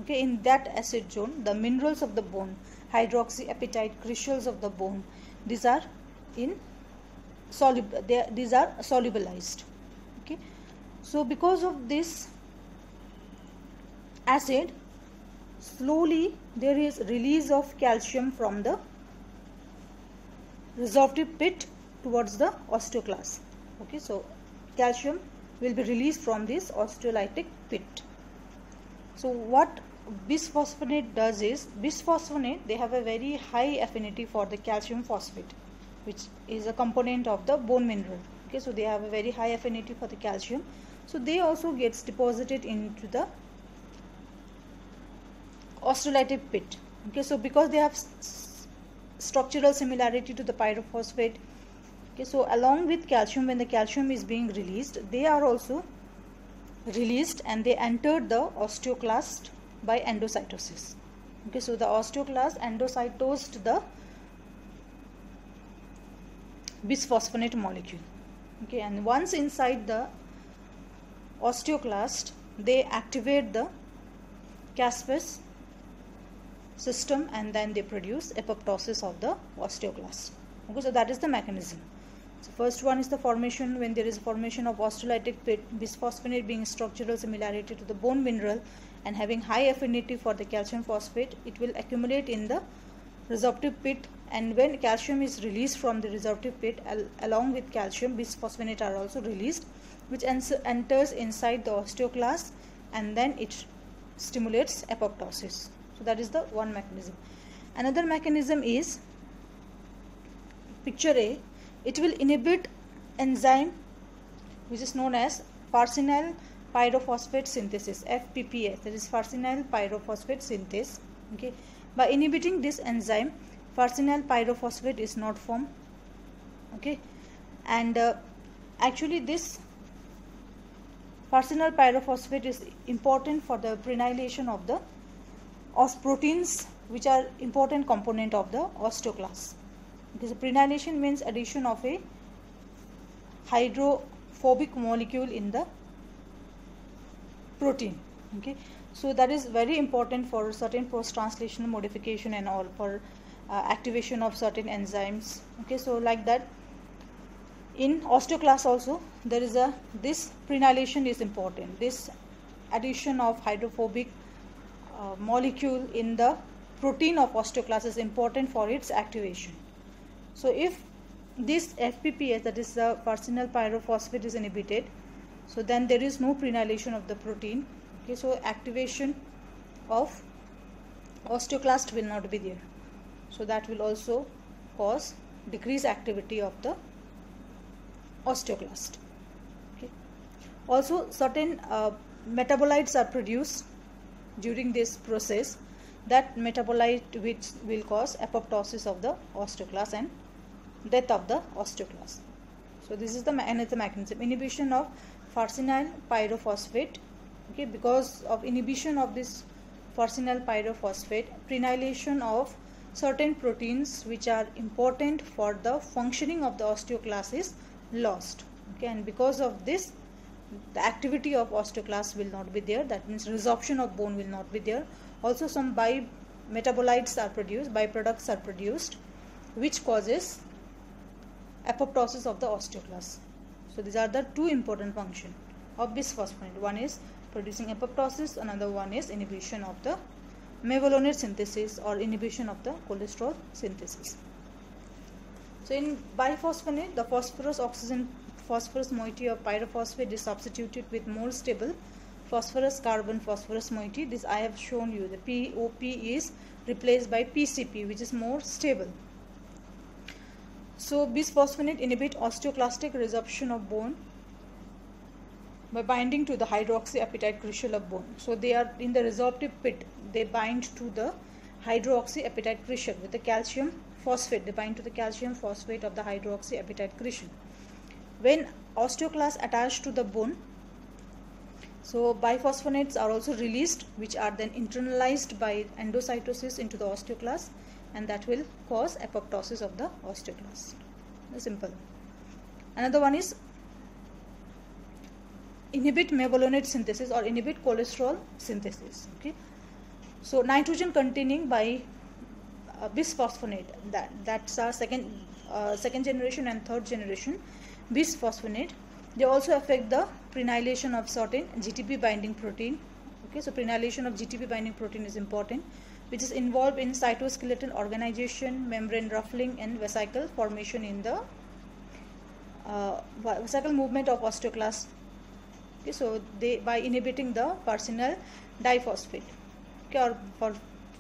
Okay, in that acid zone, the minerals of the bone, hydroxyapatite crystals of the bone, these are solubilized. Okay, so because of this acid, slowly there is release of calcium from the resorptive pit towards the osteoclast. Okay, so calcium will be released from this osteolytic pit. So what bisphosphonate does is, bisphosphonate, they have a very high affinity for the calcium phosphate, which is a component of the bone mineral. Okay, so they have a very high affinity for the calcium. So they also gets deposited into the osteolytic pit. Okay, so because they have structural similarity to the pyrophosphate, okay, so along with calcium, when the calcium is being released, they are also released and they enter the osteoclast by endocytosis. Okay, so the osteoclast endocytosed the bisphosphonate molecule. Okay, and once inside the osteoclast, they activate the Caspase system and then they produce apoptosis of the osteoclast. Okay, so that is the mechanism. So first one is the formation, when there is formation of osteolytic pit, bisphosphonate being structural similarity to the bone mineral and having high affinity for the calcium phosphate, it will accumulate in the resorptive pit, and when calcium is released from the resorptive pit, along with calcium, bisphosphonate are also released, which enters inside the osteoclast and then it stimulates apoptosis. So that is the one mechanism. Another mechanism is picture A. It will inhibit enzyme which is known as farcinyl pyrophosphate synthesis, FPPS, that is farcinyl pyrophosphate synthase. Okay, by inhibiting this enzyme, farcinyl pyrophosphate is not formed. Okay, and actually this farcinyl pyrophosphate is important for the prenylation of the proteins which are important component of the osteoclast. Because prenylation means addition of a hydrophobic molecule in the protein. Okay, so that is very important for certain post-translational modification and all, for activation of certain enzymes. Okay, so like that in osteoclast also there is this prenylation is important. This addition of hydrophobic molecule in the protein of osteoclast is important for its activation. So if this FPPS, that is the farcinyl pyrophosphate, is inhibited, so then there is no prenylation of the protein. Okay, so activation of osteoclast will not be there. So that will also cause decreased activity of the osteoclast. Okay. Also certain metabolites are produced during this process, that metabolite which will cause apoptosis of the osteoclast and death of the osteoclast. So this is the another mechanism, inhibition of farcinyl pyrophosphate. Okay, because of inhibition of this farcinyl pyrophosphate, prenylation of certain proteins which are important for the functioning of the osteoclast is lost. Okay, and because of this, the activity of osteoclast will not be there. That means resorption of bone will not be there. Also some metabolites are produced, byproducts are produced, which causes apoptosis of the osteoclast. So these are the two important functions of bisphosphonate. One is producing apoptosis, another one is inhibition of the mevalonate synthesis or inhibition of the cholesterol synthesis. So in biphosphonate, the phosphorus moiety of pyrophosphate is substituted with more stable phosphorus carbon phosphorus moiety. This I have shown you. The POP is replaced by PCP, which is more stable. So bisphosphonate inhibit osteoclastic resorption of bone by binding to the hydroxyapatite crucial of bone. So they are in the resorptive pit, they bind to the hydroxyapatite crucial with the calcium phosphate. They bind to the calcium phosphate of the hydroxyapatite crucial. When osteoclasts attach to the bone, so biphosphonates are also released, which are then internalized by endocytosis into the osteoclast, and that will cause apoptosis of the osteoclast. Simple. Another one is inhibit mevalonate synthesis or inhibit cholesterol synthesis. Okay, so nitrogen containing by bisphosphonate, that's our second generation and third generation bisphosphonate. They also affect the prenylation of certain GTP binding protein. Okay, so prenylation of GTP binding protein is important, which is involved in cytoskeletal organization, membrane ruffling, and vesicle formation in the vesicle movement of osteoclast. Okay, so they, by inhibiting the farcinyl diphosphate, okay, or for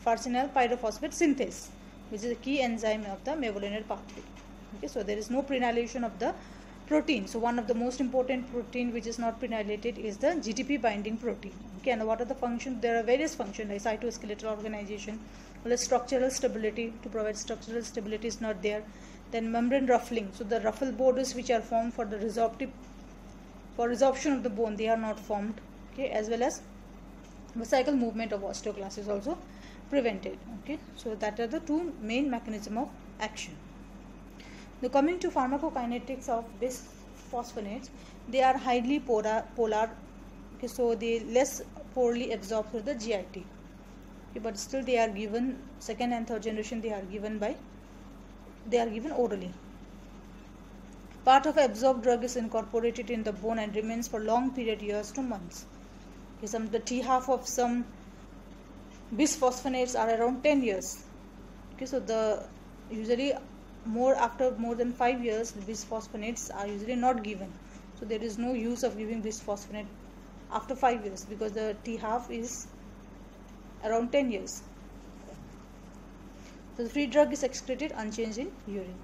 farcinyl pyrophosphate synthase, which is a key enzyme of the mevalonate pathway. Okay, so there is no prenylation of the protein. So one of the most important protein which is not prenylated is the GTP binding protein. Okay, and what are the functions? There are various functions like cytoskeletal organization, well, structural stability, to provide structural stability is not there. Then membrane ruffling, so the ruffle borders which are formed for the resorption of the bone, they are not formed. Okay, as well as vesicle movement of osteoclast is also prevented. Okay, so that are the two main mechanism of action. Now coming to pharmacokinetics of bisphosphonates, they are highly polar. Okay, so they less poorly absorbed through the GIT. Okay, but still they are given second and third generation. They are given orally. Part of absorbed drug is incorporated in the bone and remains for long period, years to months. Okay, the T-half of some bisphosphonates are around 10 years. Okay, so the usually after more than 5 years, the bisphosphonates are usually not given. So there is no use of giving bisphosphonate after 5 years because the T-half is around 10 years. So the free drug is excreted unchanged in urine.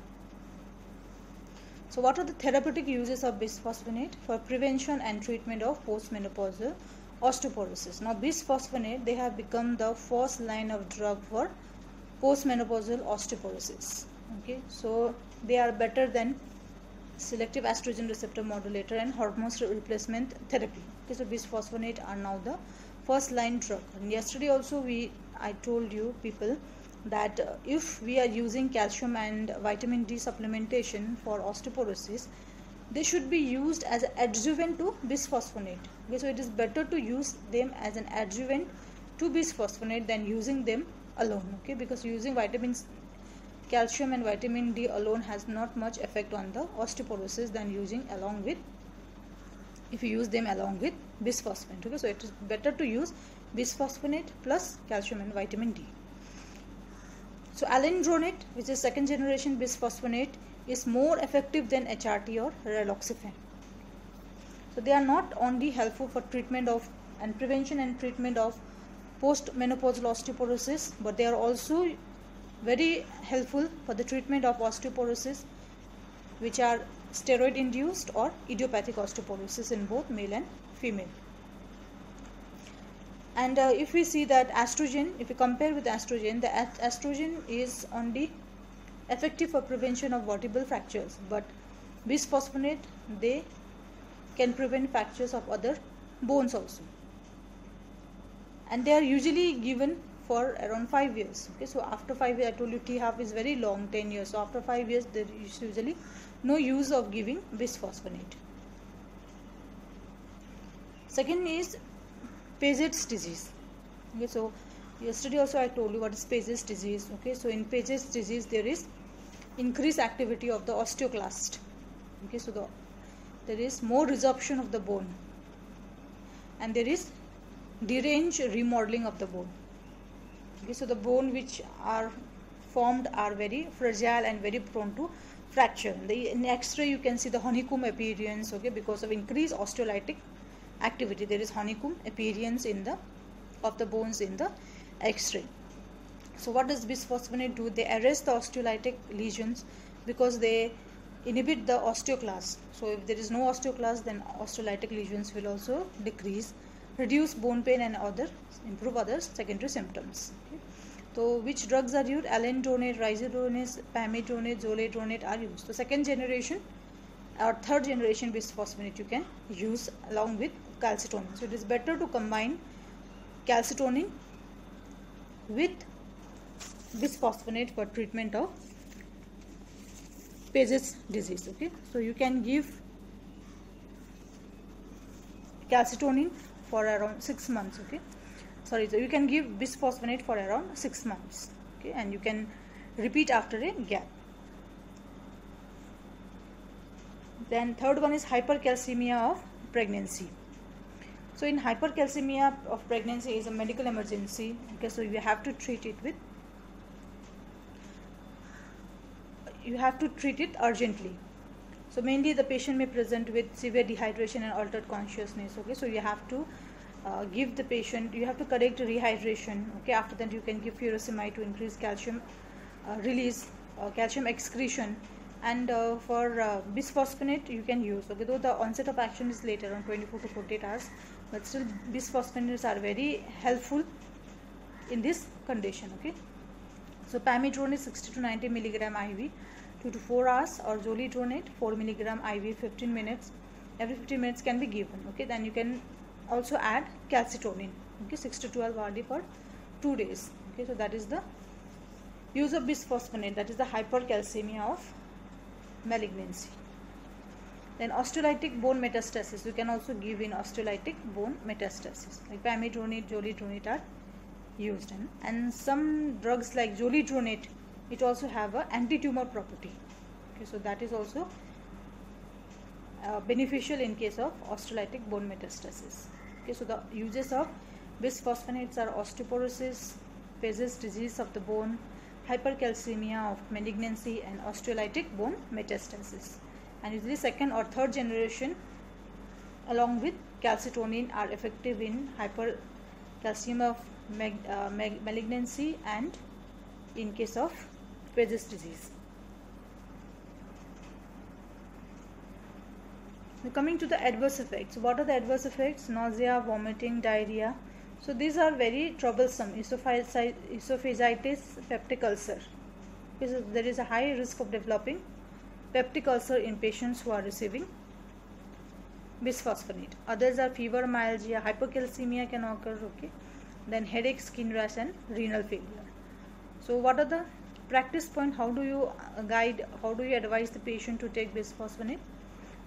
So what are the therapeutic uses of bisphosphonate? For prevention and treatment of postmenopausal osteoporosis. Now bisphosphonate, they have become the first line of drug for postmenopausal osteoporosis. Okay, so they are better than selective estrogen receptor modulator and hormone replacement therapy. Okay, so bisphosphonate are now the first line drug. And yesterday also I told you people that if we are using calcium and vitamin D supplementation for osteoporosis, they should be used as an adjuvant to bisphosphonate. Okay, so it is better to use them as an adjuvant to bisphosphonate than using them alone. Okay, because using calcium and vitamin D alone has not much effect on the osteoporosis than if you use them along with bisphosphonate. Okay, so it is better to use bisphosphonate plus calcium and vitamin D. So alendronate, which is second generation bisphosphonate, is more effective than HRT or raloxifene. So they are not only helpful for treatment of and prevention and treatment of postmenopausal osteoporosis, but they are also very helpful for the treatment of osteoporosis which are steroid induced or idiopathic osteoporosis in both male and female. And if we see that estrogen, if we compare with estrogen, the estrogen is only effective for prevention of vertebral fractures, but bisphosphonate, they can prevent fractures of other bones also, and they are usually given for around 5 years. Okay, so after 5 years, I told you T-half is very long, 10 years. So after 5 years, there is usually no use of giving bisphosphonate. Second is Paget's disease. Okay, so yesterday also I told you what is Paget's disease. Okay, so in Paget's disease there is increased activity of the osteoclast. Okay, so there is more resorption of the bone, and there is deranged remodeling of the bone. Okay, so the bone which are formed are very fragile and very prone to fracture. In X-ray you can see the honeycomb appearance. Okay, because of increased osteolytic activity, there is honeycomb appearance of the bones in the X-ray. So what does bisphosphonate do? They arrest the osteolytic lesions because they inhibit the osteoclast. So if there is no osteoclast, then osteolytic lesions will also decrease, reduce bone pain and improve other secondary symptoms. Okay. So which drugs are used? Alendronate, risedronate, pamidronate, zoledronate are used. So second generation or third generation bisphosphonate you can use along with calcitonin. So it is better to combine calcitonin with bisphosphonate for treatment of Paget's disease. Okay, so you can give calcitonin for around 6 months. Okay, so you can give bisphosphonate for around 6 months. Okay, and you can repeat after a gap. Then third one is hypercalcemia of pregnancy. So in hypercalcemia of pregnancy is a medical emergency. Okay, so you have to treat it urgently. So mainly the patient may present with severe dehydration and altered consciousness. Okay, so you have to give the patient, you have to correct rehydration. Okay, after that you can give furosemide to increase calcium release, calcium excretion, and for bisphosphonate you can use. Okay, though the onset of action is later on 24 to 48 hours, but still bisphosphonates are very helpful in this condition. Okay, so pamidronate 60 to 90 milligram IV 2 to 4 hours, or zoledronate 4 milligram IV 15 minutes. Every 15 minutes can be given. Okay, then you can also add calcitonin. Okay, 6 to 12 RD for 2 days. Okay, so that is the use of bisphosphonate, that is the hypercalcemia of malignancy. Then osteolytic bone metastasis, you can also give in osteolytic bone metastasis, like pamidronate, zoledronate are used in. And some drugs like zoledronate, it also have a anti-tumor property. Okay, so that is also beneficial in case of osteolytic bone metastasis. Okay, so the uses of bisphosphonates are osteoporosis, Paget's disease of the bone, hypercalcemia of malignancy, and osteolytic bone metastasis. And usually second or third generation along with calcitonin are effective in hypercalcemia of malignancy and in case of Paget's disease. Now coming to the adverse effects. What are the adverse effects? Nausea, vomiting, diarrhea. So these are very troublesome. Esophagitis, peptic ulcer. Because there is a high risk of developing peptic ulcer in patients who are receiving bisphosphonate. Others are fever, myalgia, hypocalcemia can occur. Okay, then headache, skin rash, and renal failure. So what are the practice point? How do you advise the patient to take bisphosphonate?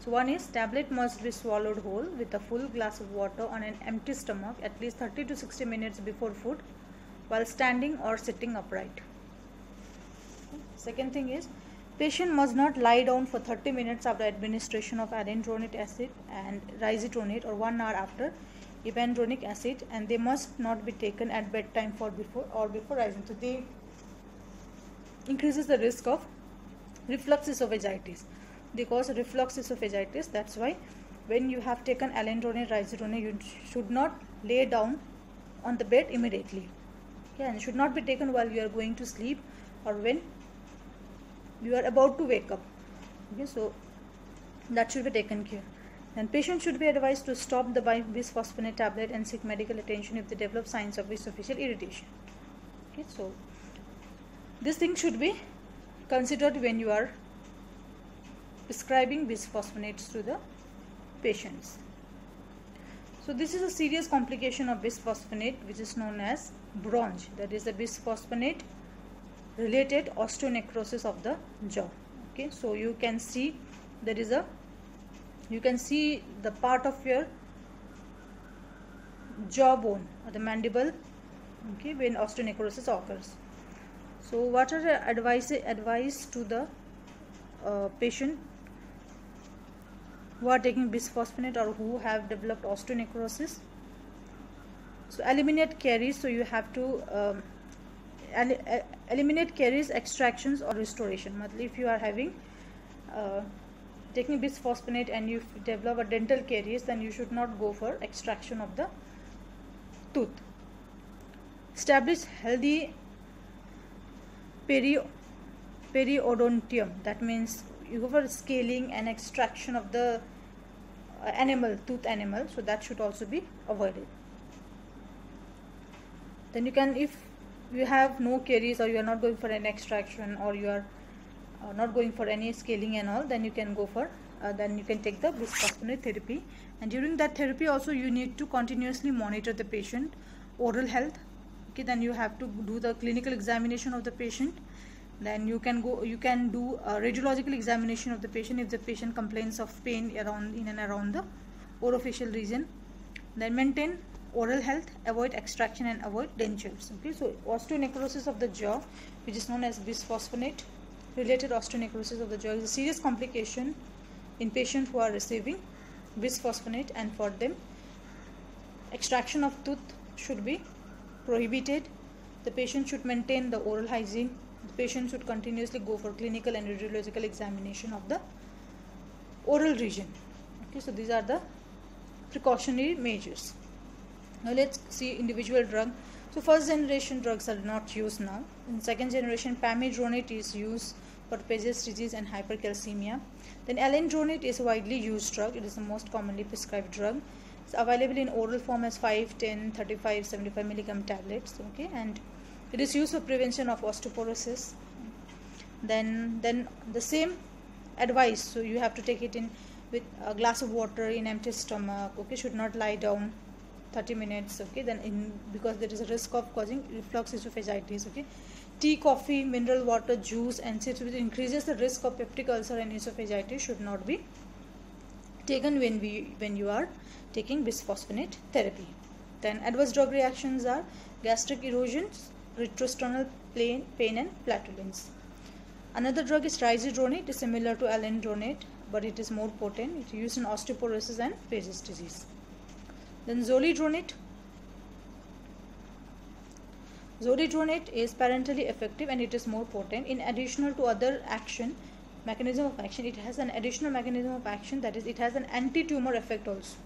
So one is, tablet must be swallowed whole with a full glass of water on an empty stomach at least 30 to 60 minutes before food, while standing or sitting upright. Second thing is, patient must not lie down for 30 minutes after administration of alendronic acid and risedronate, or 1 hour after ebendronic acid, and they must not be taken at bedtime before rising. So they increases the risk of reflux esophagitis. They cause reflux esophagitis. That's why when you have taken alendronate, risedronate, you should not lay down on the bed immediately. Okay, and should not be taken while you are going to sleep or when you are about to wake up. Okay, so that should be taken care. And patient should be advised to stop the bisphosphonate tablet and seek medical attention if they develop signs of esophageal irritation. Okay, so this thing should be considered when you are prescribing bisphosphonates to the patients. So this is a serious complication of bisphosphonate, which is known as BRONJ, that is the bisphosphonate related osteonecrosis of the jaw. Okay, so you can see the part of your jawbone or the mandible, okay, when osteonecrosis occurs. So what are the advice to the patient who are taking bisphosphonate or who have developed osteonecrosis? So eliminate caries. So you have to eliminate caries, extractions, or restoration. If you are having taking bisphosphonate and you develop a dental caries, then you should not go for extraction of the tooth. Establish healthy periodontium. That means you go for scaling and extraction of the tooth animal, so that should also be avoided. Then you can, if you have no caries or you are not going for an extraction, or you are not going for any scaling and all, then you can go for then you can take the bisphosphonate therapy. And during that therapy also you need to continuously monitor the patient oral health. Okay, then you have to do the clinical examination of the patient. Then you can do a radiological examination of the patient if the patient complains of pain in and around the orofacial region. Then maintain oral health, avoid extraction and avoid dentures. Okay, so osteonecrosis of the jaw, which is known as bisphosphonate related osteonecrosis of the jaw, is a serious complication in patients who are receiving bisphosphonate, and for them extraction of tooth should be prohibited. The patient should maintain the oral hygiene. The patient should continuously go for clinical and radiological examination of the oral region. Okay, so these are the precautionary measures. Now let's see individual drug. So first generation drugs are not used now. In second generation, pamidronate is used for Paget's disease and hypercalcemia. Then alendronate is a widely used drug. It is the most commonly prescribed drug. It's available in oral form as 5, 10, 35, 75 milligram tablets. Okay, and it is used for prevention of osteoporosis. Then the same advice. So you have to take it in with a glass of water in empty stomach. Okay, should not lie down 30 minutes. Okay, then because there is a risk of causing reflux esophagitis. Okay, tea, coffee, mineral water, juice, and chips, which increases the risk of peptic ulcer and esophagitis, should not be taken when you are taking bisphosphonate therapy. Then adverse drug reactions are gastric erosions, retrosternal pain and flatulence. Another drug is trizidronate. It is similar to alendronate, but it is more potent. It is used in osteoporosis and Paget's disease. Then zoledronate. Zoledronate is parentally effective and it is more potent. In addition to other mechanism of action, it has an additional mechanism of action, that is, it has an anti-tumor effect also.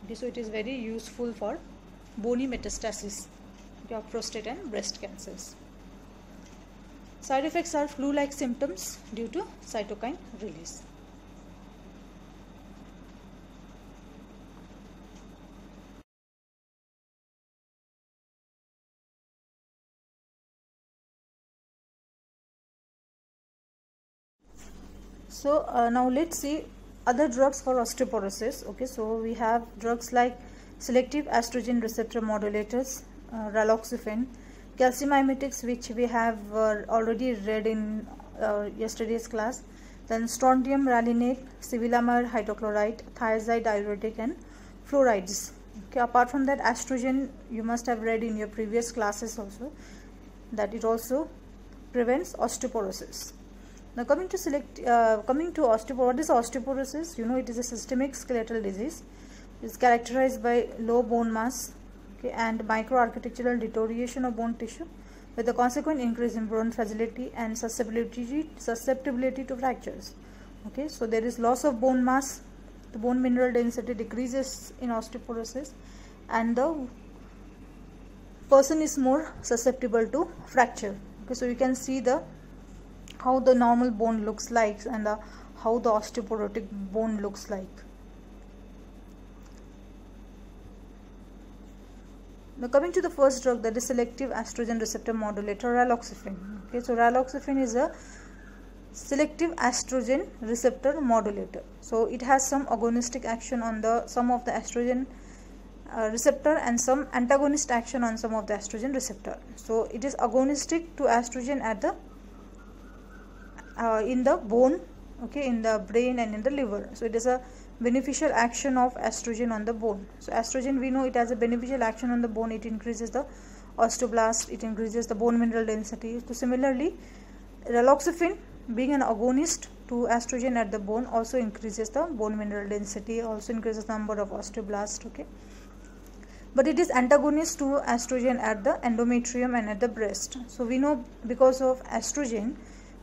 Okay, so it is very useful for bony metastasis of prostate and breast cancers. Side effects are flu-like symptoms due to cytokine release. So now let's see other drugs for osteoporosis. Okay, so we have drugs like selective estrogen receptor modulators, raloxifene, calcium mimetics, which we have already read in yesterday's class. Then strontium rallinate, cevilamide hydrochloride, thiazide diuretic, and fluorides. Okay, apart from that, estrogen you must have read in your previous classes also, that it also prevents osteoporosis. Now coming to osteoporosis. What is osteoporosis? You know, it is a systemic skeletal disease. It is characterized by low bone mass, okay, and microarchitectural deterioration of bone tissue, with a consequent increase in bone fragility and susceptibility to fractures. Okay, so there is loss of bone mass, the bone mineral density decreases in osteoporosis, and the person is more susceptible to fracture. Okay, so you can see how the normal bone looks like and how the osteoporotic bone looks like. Now coming to the first drug, that is selective estrogen receptor modulator, raloxifene. Okay, so raloxifene is a selective estrogen receptor modulator. So it has some agonistic action on some of the estrogen receptor and some antagonist action on some of the estrogen receptor. So it is agonistic to estrogen at the in the bone, okay, in the brain and in the liver. So it is a beneficial action of estrogen on the bone. So estrogen, we know it has a beneficial action on the bone. It increases the osteoblast, it increases the bone mineral density. So similarly, raloxifene, being an agonist to estrogen at the bone, also increases the bone mineral density, also increases the number of osteoblasts. Okay, but it is antagonist to estrogen at the endometrium and at the breast. So we know because of estrogen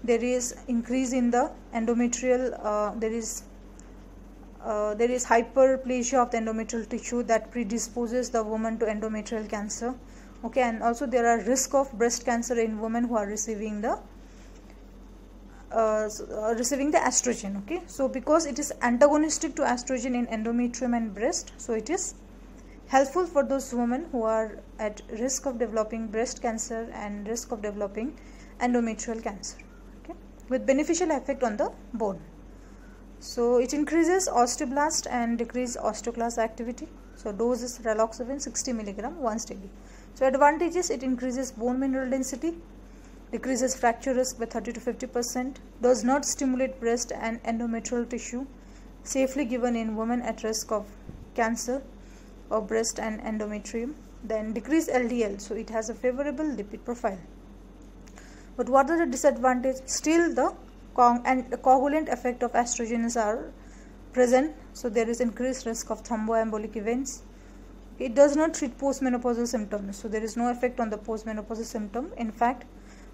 there is increase in the endometrial, there is hyperplasia of the endometrial tissue that predisposes the woman to endometrial cancer. Okay, and also there are risk of breast cancer in women who are receiving the receiving the estrogen. Okay, so because it is antagonistic to estrogen in endometrium and breast, so it is helpful for those women who are at risk of developing breast cancer and risk of developing endometrial cancer, okay, with beneficial effect on the bone. So it increases osteoblast and decreases osteoclast activity. So dose is raloxifene 60 mg once daily. So advantages: it increases bone mineral density, decreases fracture risk by 30 to 50%, does not stimulate breast and endometrial tissue, safely given in women at risk of cancer of breast and endometrium. Then decrease LDL, so it has a favorable lipid profile. But what are the disadvantages? Still the coagulant effect of estrogens are present, so there is increased risk of thromboembolic events. It does not treat postmenopausal symptoms, so there is no effect on the postmenopausal symptom. In fact,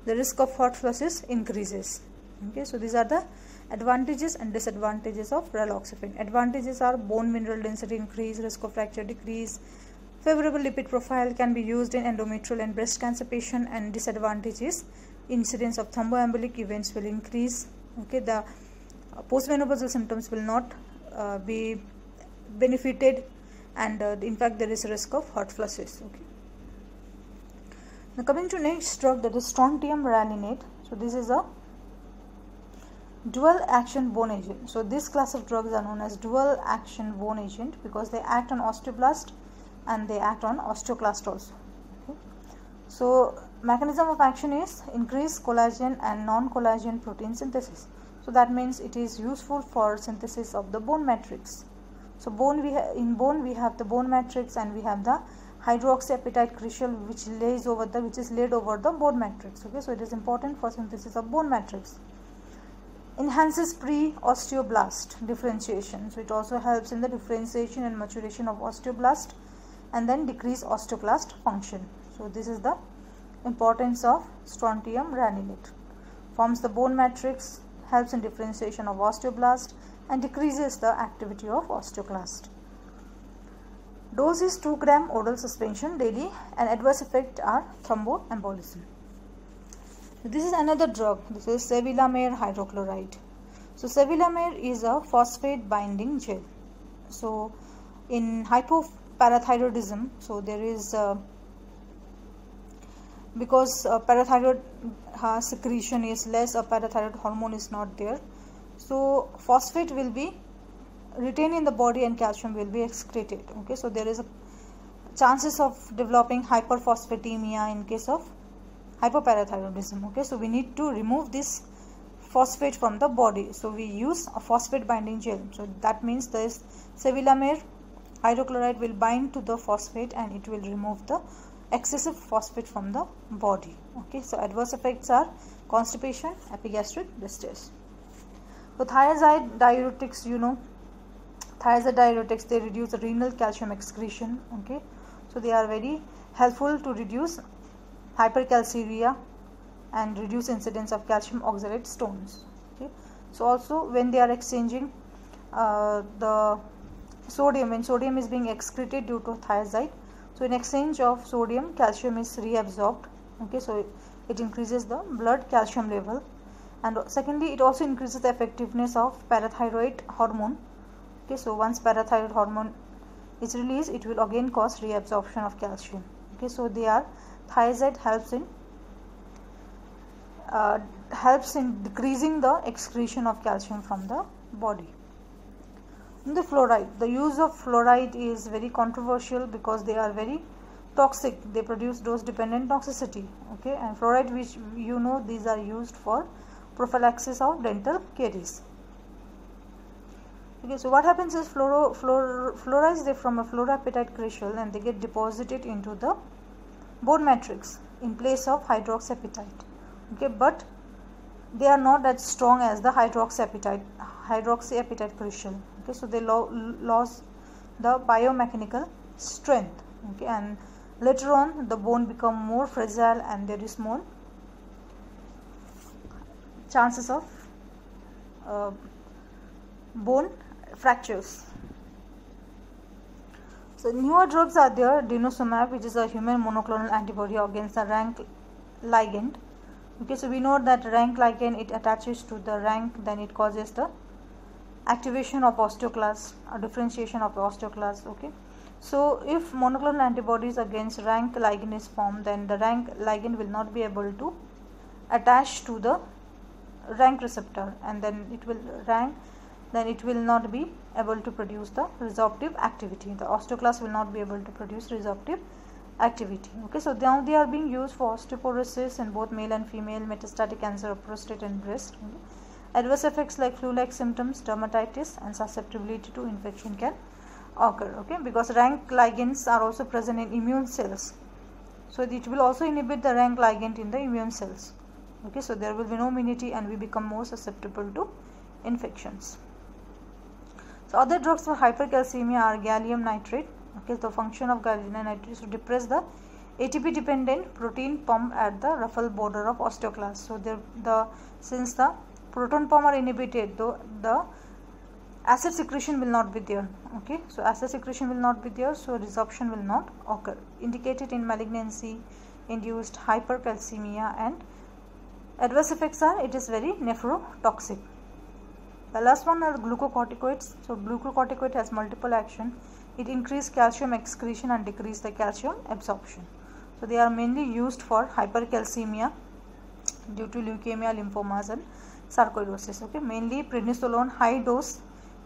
the risk of hot flushes increases. Okay, so these are the advantages and disadvantages of raloxifene. Advantages are bone mineral density increase, risk of fracture decrease, favorable lipid profile, can be used in endometrial and breast cancer patient. And disadvantages: incidence of thromboembolic events will increase. Okay, the postmenopausal symptoms will not be benefited, and in fact there is a risk of hot flushes. Okay. Now coming to next drug, that is strontium ranitide. So this is a dual action bone agent. So this class of drugs are known as dual action bone agent because they act on osteoblast and they act on osteoclast also. Okay. So mechanism of action is increase collagen and non-collagen protein synthesis. So that means it is useful for synthesis of the bone matrix. So in bone we have the bone matrix and we have the hydroxyapatite crucial which is laid over the bone matrix. Okay, so it is important for synthesis of bone matrix. Enhances pre-osteoblast differentiation. So it also helps in the differentiation and maturation of osteoblast, and then decrease osteoclast function. So this is the importance of strontium ranitide. Forms the bone matrix, helps in differentiation of osteoblast, and decreases the activity of osteoclast. Dose is 2 gram oral suspension daily, and adverse effects are thromboembolism. This is another drug. This is cevilamere hydrochloride. So cevilamere is a phosphate binding gel. So in hypoparathyroidism, so there is because parathyroid secretion is less, a parathyroid hormone is not there, so phosphate will be retained in the body and calcium will be excreted. Okay, so there is a chances of developing hyperphosphatemia in case of hypoparathyroidism. Okay, so we need to remove this phosphate from the body, so we use a phosphate binding gel. So that means this cevilamere hydrochloride will bind to the phosphate and it will remove the excessive phosphate from the body. Okay, so adverse effects are constipation, epigastric distress. So thiazide diuretics, thiazide diuretics, they reduce the renal calcium excretion. Okay, so they are very helpful to reduce hypercalciuria and reduce incidence of calcium oxalate stones. Okay, so also when they are exchanging the sodium, when sodium is being excreted due to thiazide, so in exchange of sodium, calcium is reabsorbed. Okay, so it increases the blood calcium level, and secondly it also increases the effectiveness of parathyroid hormone. Okay, so once parathyroid hormone is released, it will again cause reabsorption of calcium. Okay, so thiazide helps in decreasing the excretion of calcium from the body. In the fluoride, the use of fluoride is very controversial because they are very toxic. They produce dose dependent toxicity. Okay, and fluoride, which these are used for prophylaxis of dental caries. Okay, so what happens is fluorides, they from a fluoroapatite crystal and they get deposited into the bone matrix in place of hydroxyapatite. Okay, but they are not as strong as the hydroxyapatite crystal. Okay, so they lose the biomechanical strength. Okay, and later on the bone become more fragile and there is more chances of bone fractures. So newer drugs are there. Denosumab, which is a human monoclonal antibody against the rank ligand. Okay, so we know that rank ligand, it attaches to the rank, then it causes the activation of osteoclast or differentiation of osteoclast. Okay, so if monoclonal antibodies against rank ligand is formed, then the rank ligand will not be able to attach to the rank receptor, and then it will not be able to produce the resorptive activity. The osteoclast will not be able to produce resorptive activity. Okay, so now they are being used for osteoporosis in both male and female, metastatic cancer of prostate and breast. Okay. Adverse effects like flu-like symptoms, dermatitis, and susceptibility to infection can occur. Okay, because rank ligands are also present in immune cells, so it will also inhibit the rank ligand in the immune cells. Okay, so there will be no immunity and we become more susceptible to infections. So other drugs for hypercalcemia are gallium nitrate. Okay, the function of gallium nitrate is to depress the ATP dependent protein pump at the ruffle border of osteoclast. So since the proton pump are inhibited, though the acid secretion will not be there. Okay, so acid secretion will not be there, so resorption will not occur, indicated in malignancy induced hypercalcemia. And adverse effects are, it is very nephrotoxic. The last one are glucocorticoids. So glucocorticoid has multiple action. It increases calcium excretion and decrease the calcium absorption. So they are mainly used for hypercalcemia due to leukemia, lymphomas, and sarcoidosis. Okay, mainly prednisolone high dose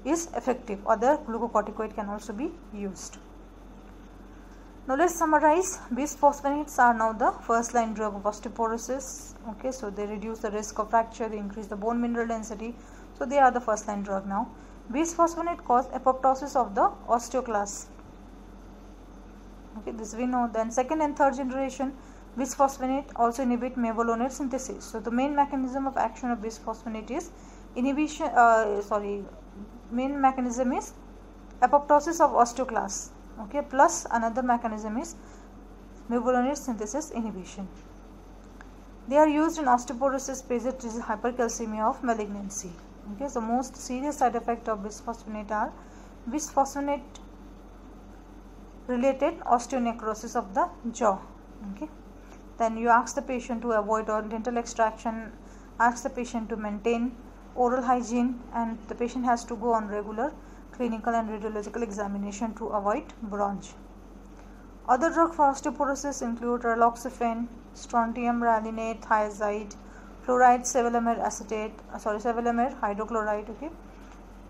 is effective. Other glucocorticoid can also be used. Now let's summarize. Bisphosphonates are now the first line drug of osteoporosis. Okay, so they reduce the risk of fracture, they increase the bone mineral density. So they are the first line drug now. Bisphosphonate cause apoptosis of the osteoclast. Okay, this we know. Then second and third generation bisphosphonate also inhibit mevalonate synthesis. So the main mechanism of action of bisphosphonate is main mechanism is apoptosis of osteoclast. Okay, plus another mechanism is mevalonate synthesis inhibition. They are used in osteoporosis, pediatric hypercalcemia of malignancy. Okay, so most serious side effect of bisphosphonate are bisphosphonate related osteonecrosis of the jaw. Okay, then you ask the patient to avoid dental extraction, ask the patient to maintain oral hygiene, and the patient has to go on regular clinical and radiological examination to avoid bronch. Other drugs for osteoporosis include raloxifene, strontium rallinate, thiazide, fluoride, sevelamer hydrochloride. Okay,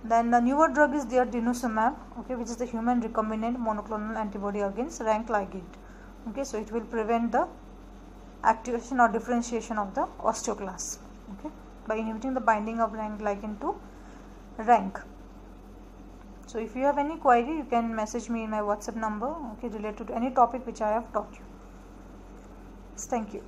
then the newer drug is there, denosumab. Okay, which is the human recombinant monoclonal antibody against rank ligand. Okay, so it will prevent the activation or differentiation of the osteoclast. Okay, by inhibiting the binding of rank ligand to rank. So if you have any query, you can message me in my WhatsApp number, okay, related to any topic which I have taught you. Thank you.